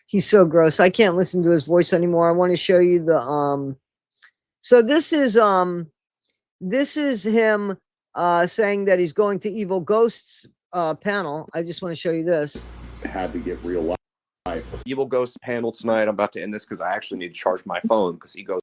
He's so gross. I can't listen to his voice anymore. I want to show you the So this is him saying that he's going to Evil Ghosts panel. I just want to show you this. Had to get real life. Evil Ghosts panel tonight. I'm about to end this because I actually need to charge my phone because he goes.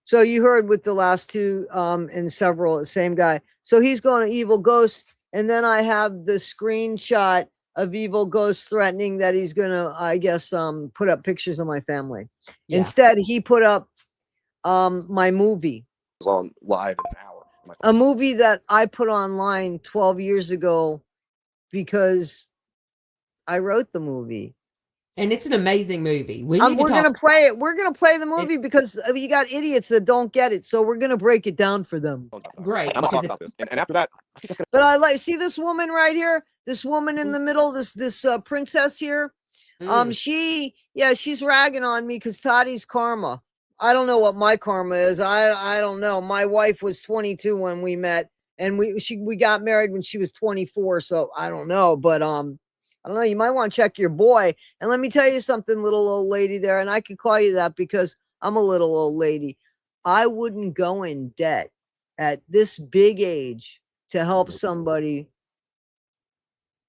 So you heard with the last two and several, same guy. So he's going to Evil Ghosts, and then I have the screenshot of Evil Ghosts threatening that he's gonna, I guess, put up pictures of my family. Yeah. Instead, he put up my movie. It was on live in an hour. A movie that I put online 12 years ago because I wrote the movie. And it's an amazing movie. We're going to play it. We're going to play the movie because you got idiots that don't get it. So we're going to break it down for them. Great. I'm going to talk about this. And after that. But I see this woman right here. This woman in the middle, this princess here. She's ragging on me because Toddy's karma. I don't know what my karma is. I don't know. My wife was 22 when we met, and we got married when she was 24. So I don't know, but I don't know. You might want to check your boy. And let me tell you something, little old lady there, and I can call you that because I'm a little old lady. I wouldn't go in debt at this big age to help somebody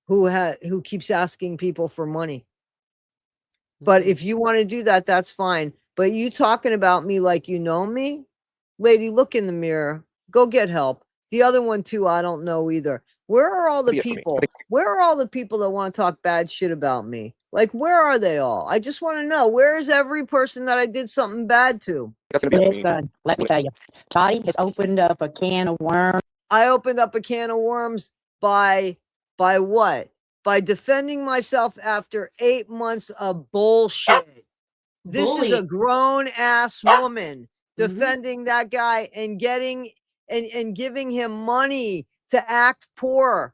who keeps asking people for money. But if you want to do that, that's fine. But you talking about me like you know me? Lady, look in the mirror. Go get help. The other one, too, I don't know either. Where are all the people? Where are all the people that want to talk bad shit about me? Like, where are they all? I just want to know. Where is every person that I did something bad to? Listen, let me tell you. Toddy has opened up a can of worms. I opened up a can of worms by By what? By defending myself after 8 months of bullshit. This is a Bullying. grown ass woman defending that guy and getting and giving him money to act poor,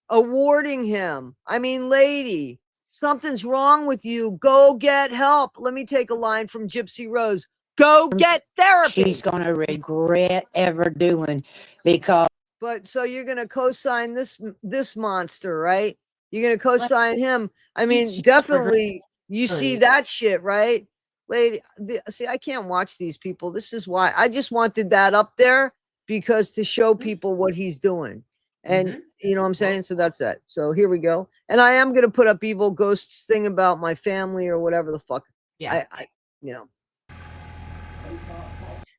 awarding him. I mean, lady, something's wrong with you. Go get help. Let me take a line from Gypsy Rose. Go get therapy. She's going to regret ever doing, because But so you're going to co-sign this monster, right? You're going to co-sign him. I mean, She definitely you see Honey. that shit, right? Lady, see, I can't watch these people. This is why I just wanted that up there, because to show people what he's doing. And you know what I'm saying? So that's that. So here we go. And I am going to put up Evil Ghost's thing about my family or whatever the fuck. Yeah. I you know.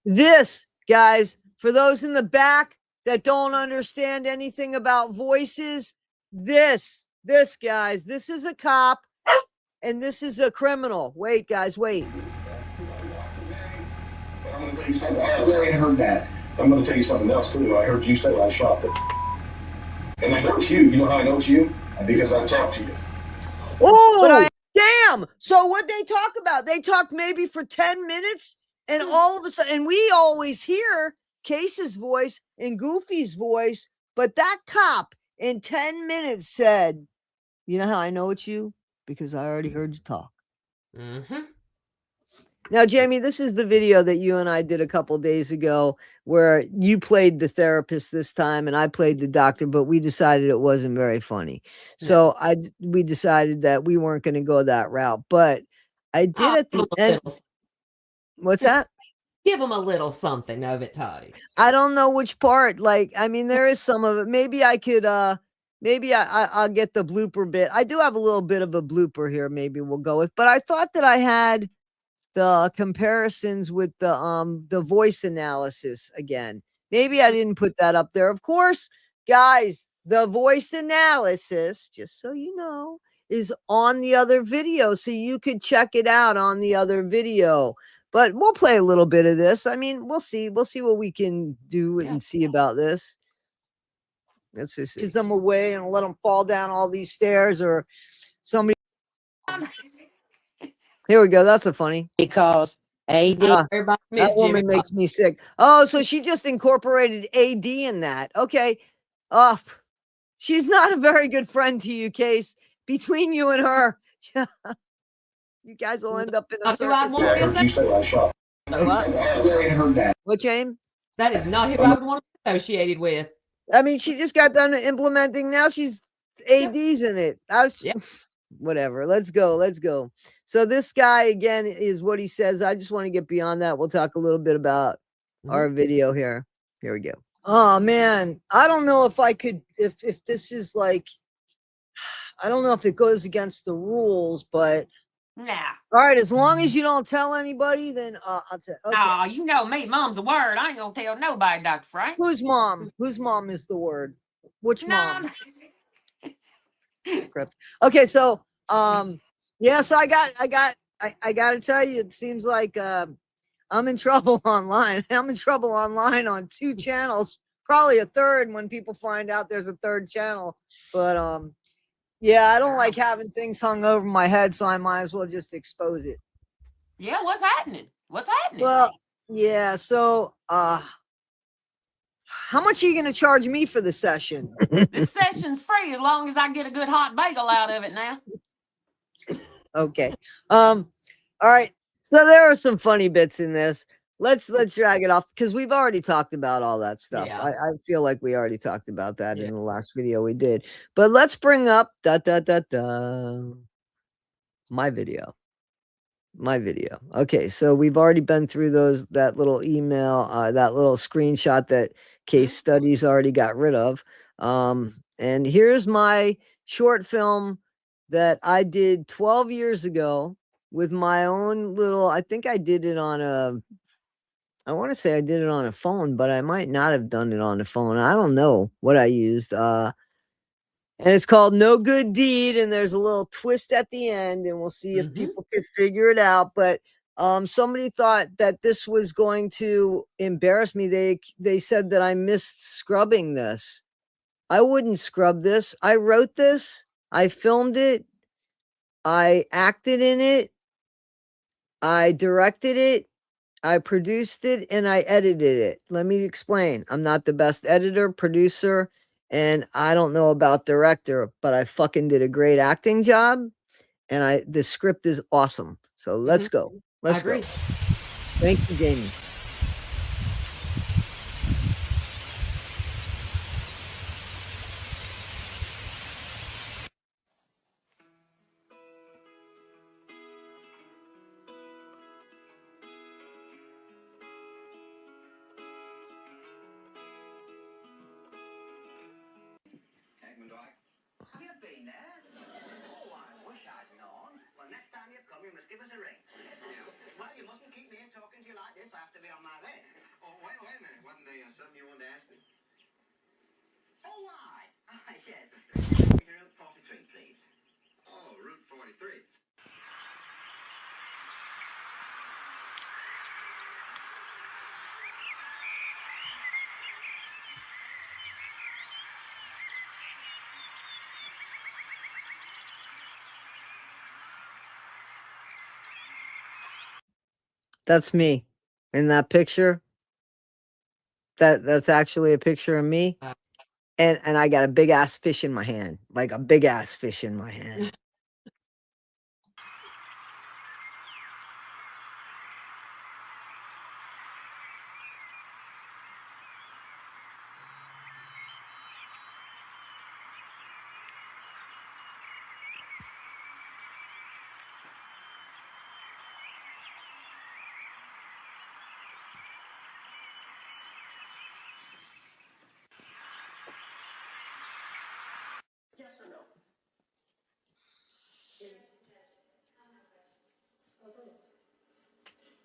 This, guys, for those in the back that don't understand anything about voices, this, guys, this is a cop and this is a criminal. Wait, guys, wait. I'm going to tell you something else. I ain't heard that. I'm going to tell you something else too. I heard you say I shot them. And I know it's you. You know how I know it's you? Because I talked to you. Oh, damn. So what they talk about? They talk maybe for 10 minutes and all of a sudden, and we always hear Case's voice and Goofy's voice, but that cop in 10 minutes said, you know how I know it's you? Because I already heard you talk. Now, Jamie, this is the video that you and I did a couple days ago where you played the therapist this time and I played the doctor, but we decided it wasn't very funny. So we decided that we weren't going to go that route, but I did at the end. What's that? Give them a little something of it, Toddy. I don't know which part. Like, I mean, there is some of it. Maybe I could, maybe I'll get the blooper bit. I do have a little bit of a blooper here. Maybe we'll go with, but I thought that I had the comparisons with the voice analysis again. Maybe I didn't put that up there. Of course, guys, the voice analysis, just so you know, is on the other video. So you could check it out on the other video. But we'll play a little bit of this. I mean, we'll see. We'll see what we can do and see about this. Let's just push them away and let them fall down all these stairs, or somebody. Here we go. That's a funny. because AD That woman makes me sick. Oh, so she just incorporated AD in that. Okay. She's not a very good friend to you, Case. Between you and her, you guys will end up in a circus. I heard you say I shot. What? I ain't heard that. What, James? That is not who I would want to be associated with. I mean, she just got done implementing. Now she's AD's in it. Whatever. Let's go. Let's go. So this guy again is what he says. I just want to get beyond that. We'll talk a little bit about our video here. Here we go. Oh man, I don't know if I could. If this is like, I don't know if it goes against the rules, but nah. All right, as long as you don't tell anybody, then I'll tell. Okay. Oh, you know me. Mom's a word. I ain't gonna tell nobody, Dr. Frank. Whose mom? Whose mom is the word? Which mom? Okay, so yeah, so I gotta tell you, it seems like I'm in trouble online. I'm in trouble online on 2 channels, probably a third when people find out there's a 3rd channel. But yeah, I don't like having things hung over my head, so I might as well just expose it. Yeah, what's happening? What's happening? Well, yeah, so how much are you gonna charge me for the session? This session's free as long as I get a good hot bagel out of it now. Okay. All right. So there are some funny bits in this. Let's drag it off because we've already talked about all that stuff. Yeah. I feel like we already talked about that in the last video we did. But let's bring up my video. Okay, so we've already been through that little email, that little screenshot that Case Studies already got rid of. And here's my short film that I did 12 years ago with my own little, I think I did it on I want to say I did it on a phone, but I might not have done it on the phone. I don't know what I used. And it's called No Good Deed. And there's a little twist at the end, and we'll see if people could figure it out. But somebody thought that this was going to embarrass me. They said that I missed scrubbing this. I wouldn't scrub this. I wrote this. I filmed it. I acted in it. I directed it. I produced it and I edited it. Let me explain. I'm not the best editor, producer, and I don't know about director, but I fucking did a great acting job. And the script is awesome. So let's go. Let's I agree. go. Thank you, Jamie. That's me in that picture. That's actually a picture of me. And I got a big ass fish in my hand, like a big ass fish in my hand.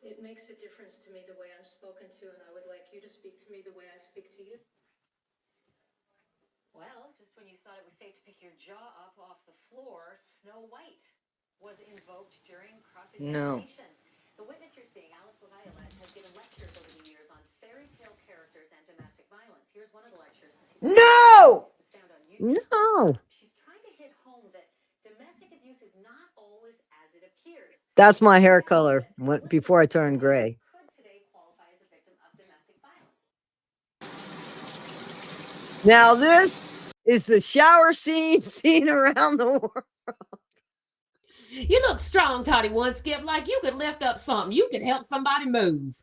It makes a difference to me the way I'm spoken to, and I would like you to speak to me the way I speak to you. Well, just when you thought it was safe to pick your jaw up off the floor, Snow White was invoked during cross-examination. The witness you're seeing, Alice LaViolette, has given lectures over the years on fairy tale characters and domestic violence. Here's one of the lectures. No! No. She's trying to hit home that domestic abuse is not always as it appears. That's my hair color before I turned gray. Could today qualify as a victim of domestic violence? Now this is the shower scene seen around the world. You look strong, Toddy One Skip, like you could lift up something. You could help somebody move.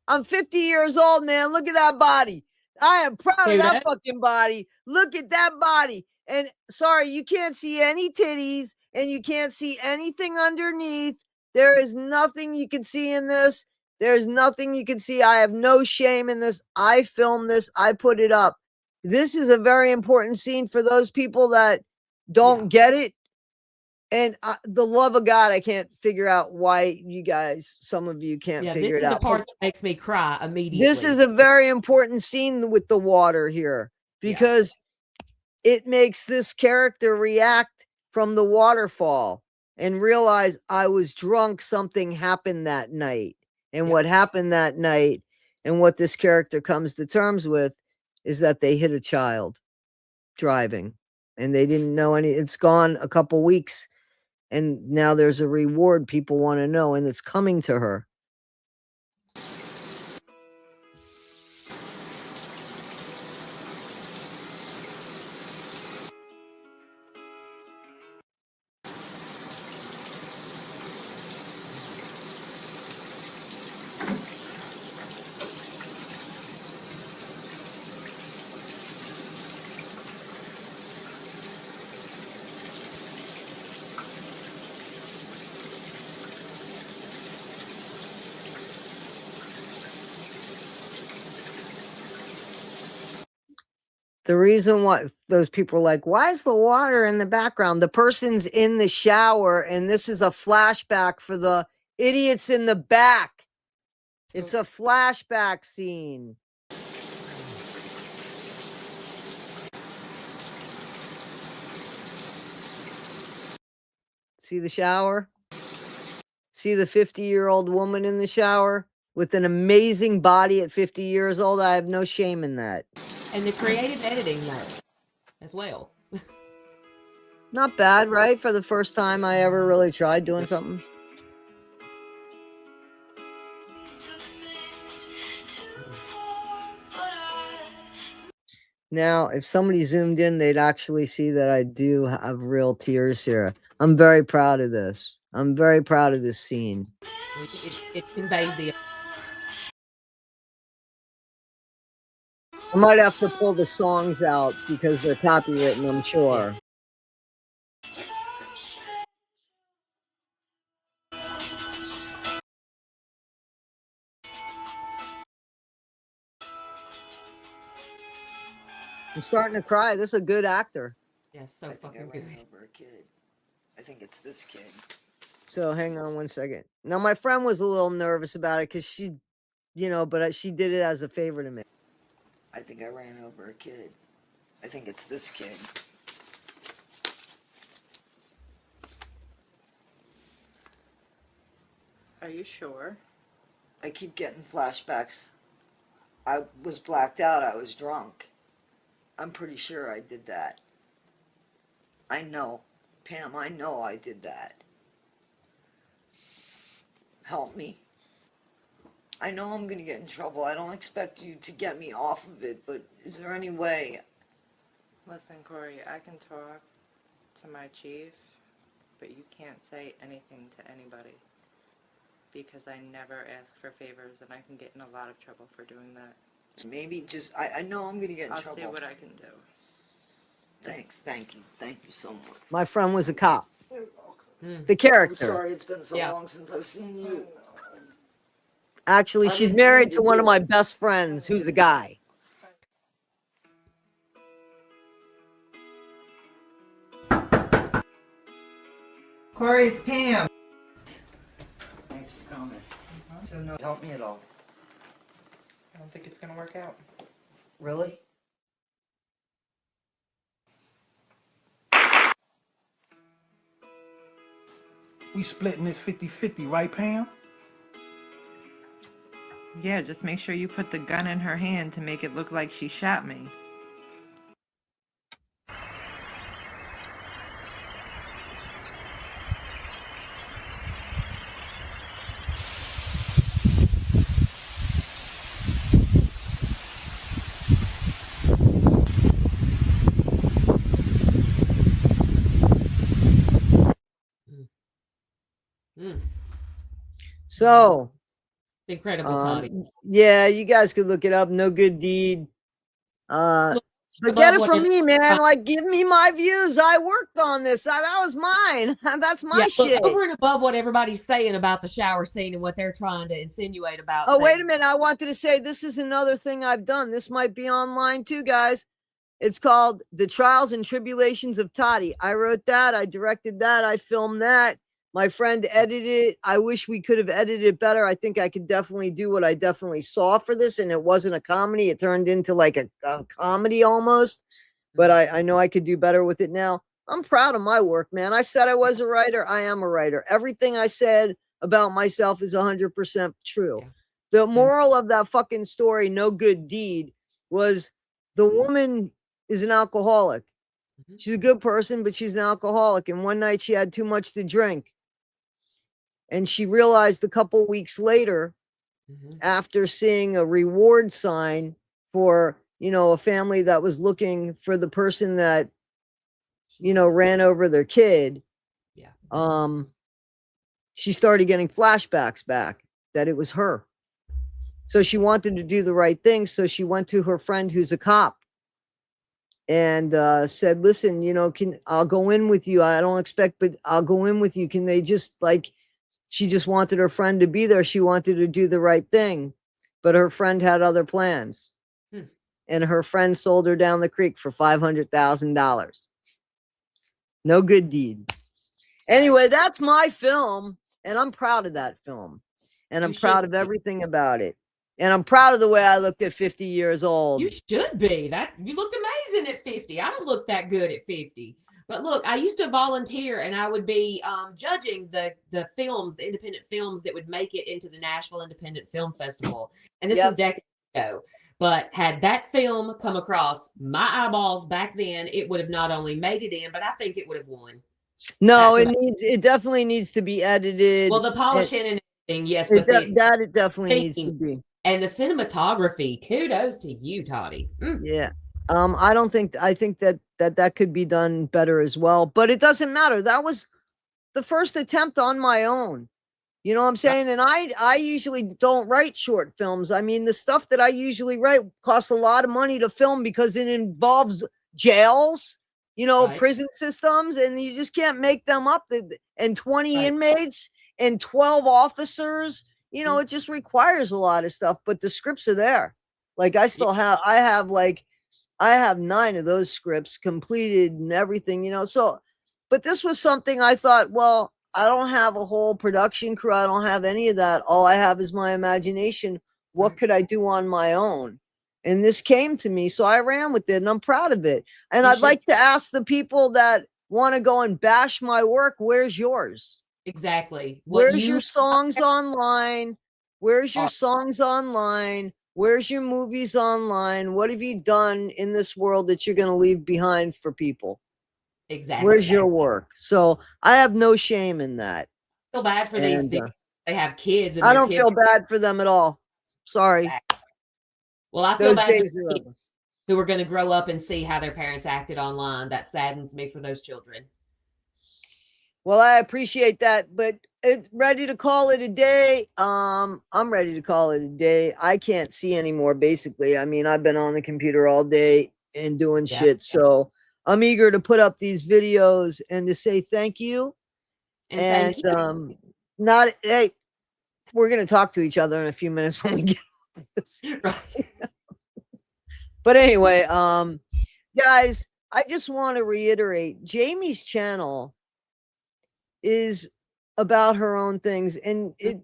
I'm 50 years old, man. Look at that body. I am proud of that fucking body. Look at that body. And sorry, you can't see any titties and you can't see anything underneath. There is nothing you can see in this. There's nothing you can see. I have no shame in this. I filmed this. I put it up. This is a very important scene for those people that don't get it. And the love of God, I can't figure out why you guys, some of you can't figure it out. This is the part that makes me cry immediately. This is a very important scene with the water here because it makes this character react from the waterfall and realize I was drunk. Something happened that night. And what happened that night and what this character comes to terms with is that they hit a child driving and they didn't know any. It's gone a couple weeks. And now there's a reward people want to know, and it's coming to her. The reason why those people are like, why is the water in the background? The person's in the shower, and this is a flashback for the idiots in the back. It's a flashback scene. See the shower? See the 50-year-old woman in the shower with an amazing body at 50 years old? I have no shame in that. And the creative editing, though. as well. Not bad, right? For the first time I ever really tried doing something. Now, if somebody zoomed in, they'd actually see that I do have real tears here. I'm very proud of this. I'm very proud of this scene. It conveys the. I might have to pull the songs out because they're copywritten, I'm sure. I'm starting to cry. This is a good actor. Yeah, so fucking good. Over a kid. I think it's this kid. So hang on one second. Now, my friend was a little nervous about it because she, you know, but she did it as a favor to me. I think I ran over a kid. I think it's this kid. Are you sure? I keep getting flashbacks. I was blacked out. I was drunk. I'm pretty sure I did that. I know. Pam, I know I did that. Help me. I know I'm gonna get in trouble. I don't expect you to get me off of it, but is there any way? Listen, Corey, I can talk to my chief, but you can't say anything to anybody. Because I never ask for favors, and I can get in a lot of trouble for doing that. Maybe just, I know I'm gonna get in I'll trouble. see what I can do. Thanks, thank you so much. My friend was a cop. Mm. The character. I'm sorry it's been so long since I've seen you. Actually, she's married to one of my best friends, who's a guy. Corey, it's Pam. Thanks for coming. So no, help me at all. I don't think it's gonna work out. Really? We splitting this 50-50, right, Pam? Yeah, just make sure you put the gun in her hand to make it look like she shot me. So, Incredible, Toddy. yeah, you guys could look it up. No Good Deed. But get it from me, man. Like, give me my views. I worked on this. That was mine. That's my shit. Over and above what everybody's saying about the shower scene and what they're trying to insinuate about. Oh, wait a minute. I wanted to say this is another thing I've done. This might be online too, guys. It's called The Trials and Tribulations of Toddy. I wrote that. I directed that. I filmed that. My friend edited it. I wish we could have edited it better. I think I could definitely do what I definitely saw for this, and it wasn't a comedy. It turned into like a comedy almost, but I know I could do better with it now. I'm proud of my work, man. I said I was a writer. I am a writer. Everything I said about myself is 100% true. The moral of that fucking story, No Good Deed, was the woman is an alcoholic. She's a good person, but she's an alcoholic. And one night she had too much to drink. And she realized a couple weeks later, after seeing a reward sign for, you know, a family that was looking for the person that, you know, ran over their kid. Yeah. She started getting flashbacks back that it was her. So she wanted to do the right thing. So she went to her friend who's a cop and said, listen, you know, I'll go in with you. I don't expect, but I'll go in with you. Can they just like, she just wanted her friend to be there. She wanted to do the right thing, but her friend had other plans. And her friend sold her down the creek for $500,000. No Good Deed. Anyway, that's my film, and I'm proud of that film. And I'm proud of everything about it. And I'm proud of the way I looked at 50 years old. You should be. That you looked amazing at 50. I don't look that good at 50. But look, I used to volunteer, and I would be judging the films, the independent films that would make it into the Nashville Independent Film Festival. And this was decades ago. But had that film come across my eyeballs back then, it would have not only made it in, but I think it would have won. No, That's it definitely needs to be edited. Well, the polishing and everything, yes, It, but the that it definitely needs to be. and the cinematography, kudos to you, Toddy. Yeah. I think that could be done better as well, but it doesn't matter. That was the first attempt on my own. You know what I'm saying? And I usually don't write short films. I mean, the stuff that I usually write costs a lot of money to film because it involves jails, prison systems, and you just can't make them up. And 20 inmates and 12 officers, it just requires a lot of stuff, but the scripts are there. Like I have 9 of those scripts completed and everything, so, but this was something I thought, well, I don't have a whole production crew. I don't have any of that. All I have is my imagination. What could I do on my own? And this came to me, so I ran with it, and I'm proud of it. And I'd like to ask the people that want to go and bash my work, where's yours? Exactly. Where's your songs online? Where's your songs online? Where's your movies online? What have you done in this world that you're going to leave behind for people? Exactly. Where's your work? So I have no shame in that. I feel bad for these people. They have kids. And I don't feel bad for them at all. Sorry. Exactly. Well, I feel bad for kids who are going to grow up and see how their parents acted online. That saddens me for those children. Well, I appreciate that, but it's ready to call it a day. I'm ready to call it a day. I can't see anymore, basically. I mean, I've been on the computer all day and doing shit. So I'm eager to put up these videos and to say thank you. And thank you. Hey, we're going to talk to each other in a few minutes when we get this. But anyway, guys, I just want to reiterate, Jamie's channel is about her own things. And it,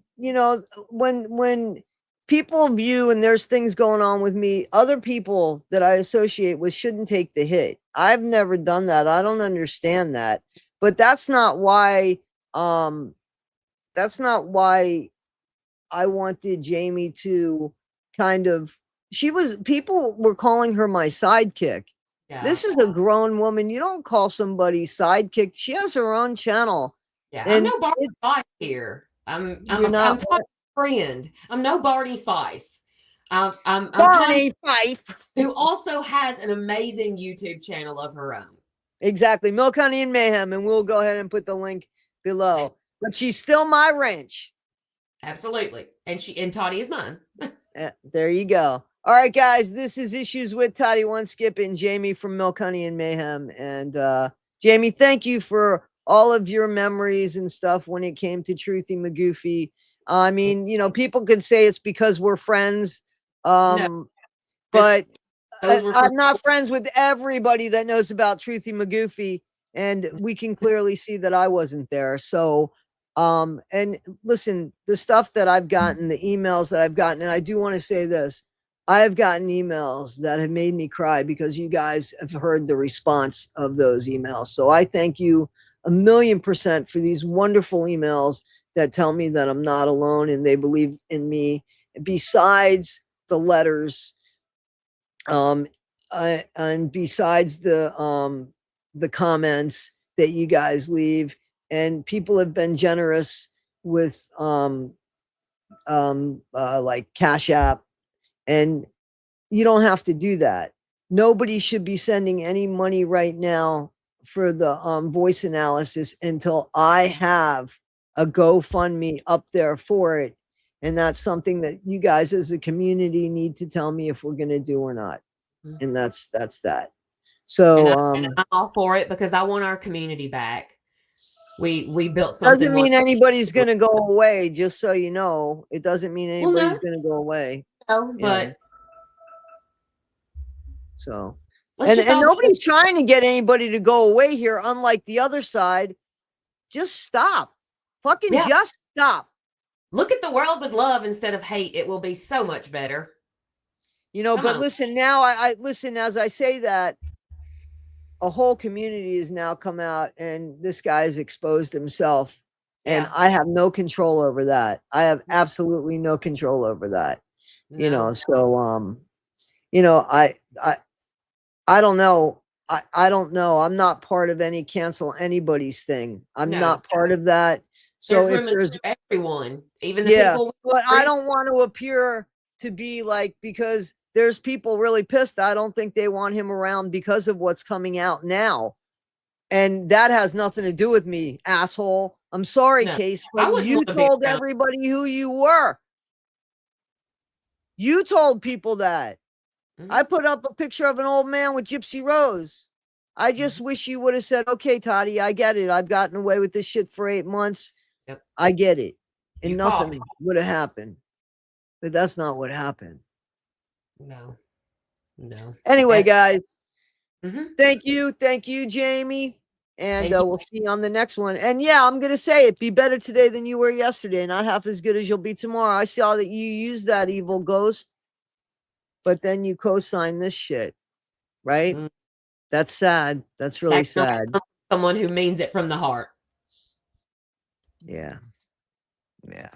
when people view and there's things going on with me, other people that I associate with shouldn't take the hit. I've never done that. I don't understand that. But that's not why I wanted Jamie to people were calling her my sidekick. Yeah. This is a grown woman. You don't call somebody sidekick. She has her own channel. Yeah, I'm no Barney Fife here. I'm talking friend. I'm no Barney Fife. I'm Barney Fife, who also has an amazing YouTube channel of her own. Exactly, Milk, Honey, and Mayhem, and we'll go ahead and put the link below. But she's still my wrench. Absolutely, and Toddy is mine. There you go. All right, guys, this is Issues with Toddy One Skip and Jamie from Milk, Honey, and Mayhem. And Jamie, thank you for all of your memories and stuff when it came to Truthy McGoofy. I mean, people could say it's because we're friends. No, but I'm not friends with everybody that knows about Truthy McGoofy, and we can clearly see that I wasn't there. So, and listen, the stuff that I've gotten, the emails that I've gotten, and I do want to say this, I have gotten emails that have made me cry because you guys have heard the response of those emails. So I thank you 1,000,000% for these wonderful emails that tell me that I'm not alone and they believe in me. Besides the letters, and besides the comments that you guys leave, and people have been generous with like Cash App, and you don't have to do that. Nobody should be sending any money right now for the voice analysis until I have a GoFundMe up there for it. And that's something that you guys as a community need to tell me if we're going to do or not. Mm-hmm. And that's that. So I'm all for it because I want our community back. We built something. Doesn't mean anybody's going to go away, just so you know. It doesn't mean anybody's going to go away. No, but so and nobody's trying to get anybody to go away here, unlike the other side. Just stop. Just stop. Look at the world with love instead of hate. It will be so much better. Listen, now I listen, as I say that, a whole community has now come out and this guy's exposed himself. And I have no control over that. I have absolutely no control over that. No. So you know, I don't know. I don't know. I'm not part of any cancel anybody's thing. I'm No. not part of that. So There's if room there's for everyone, even the yeah, people. but I don't want to appear to be like, because there's people really pissed. I don't think they want him around because of what's coming out now. And that has nothing to do with me, asshole. I'm sorry, No, Case, I but wouldn't you want to be told around. everybody who you were. You told people that. I put up a picture of an old man with Gypsy Rose. I just wish you would have said, okay, Toddy, I get it. I've gotten away with this shit for 8 months. Yep. I get it. And You caught nothing would have happened. But that's not what happened. No. Anyway, guys, Mhm. thank you. Thank you, Jamie. And Thank you. we'll see you on the next one. And yeah, I'm going to say it. Be better today than you were yesterday. Not half as good as you'll be tomorrow. I saw that you used that evil ghost, but then you co-signed this shit. Right? That's sad. That's really That's not sad. someone who means it from the heart. Yeah. Yeah.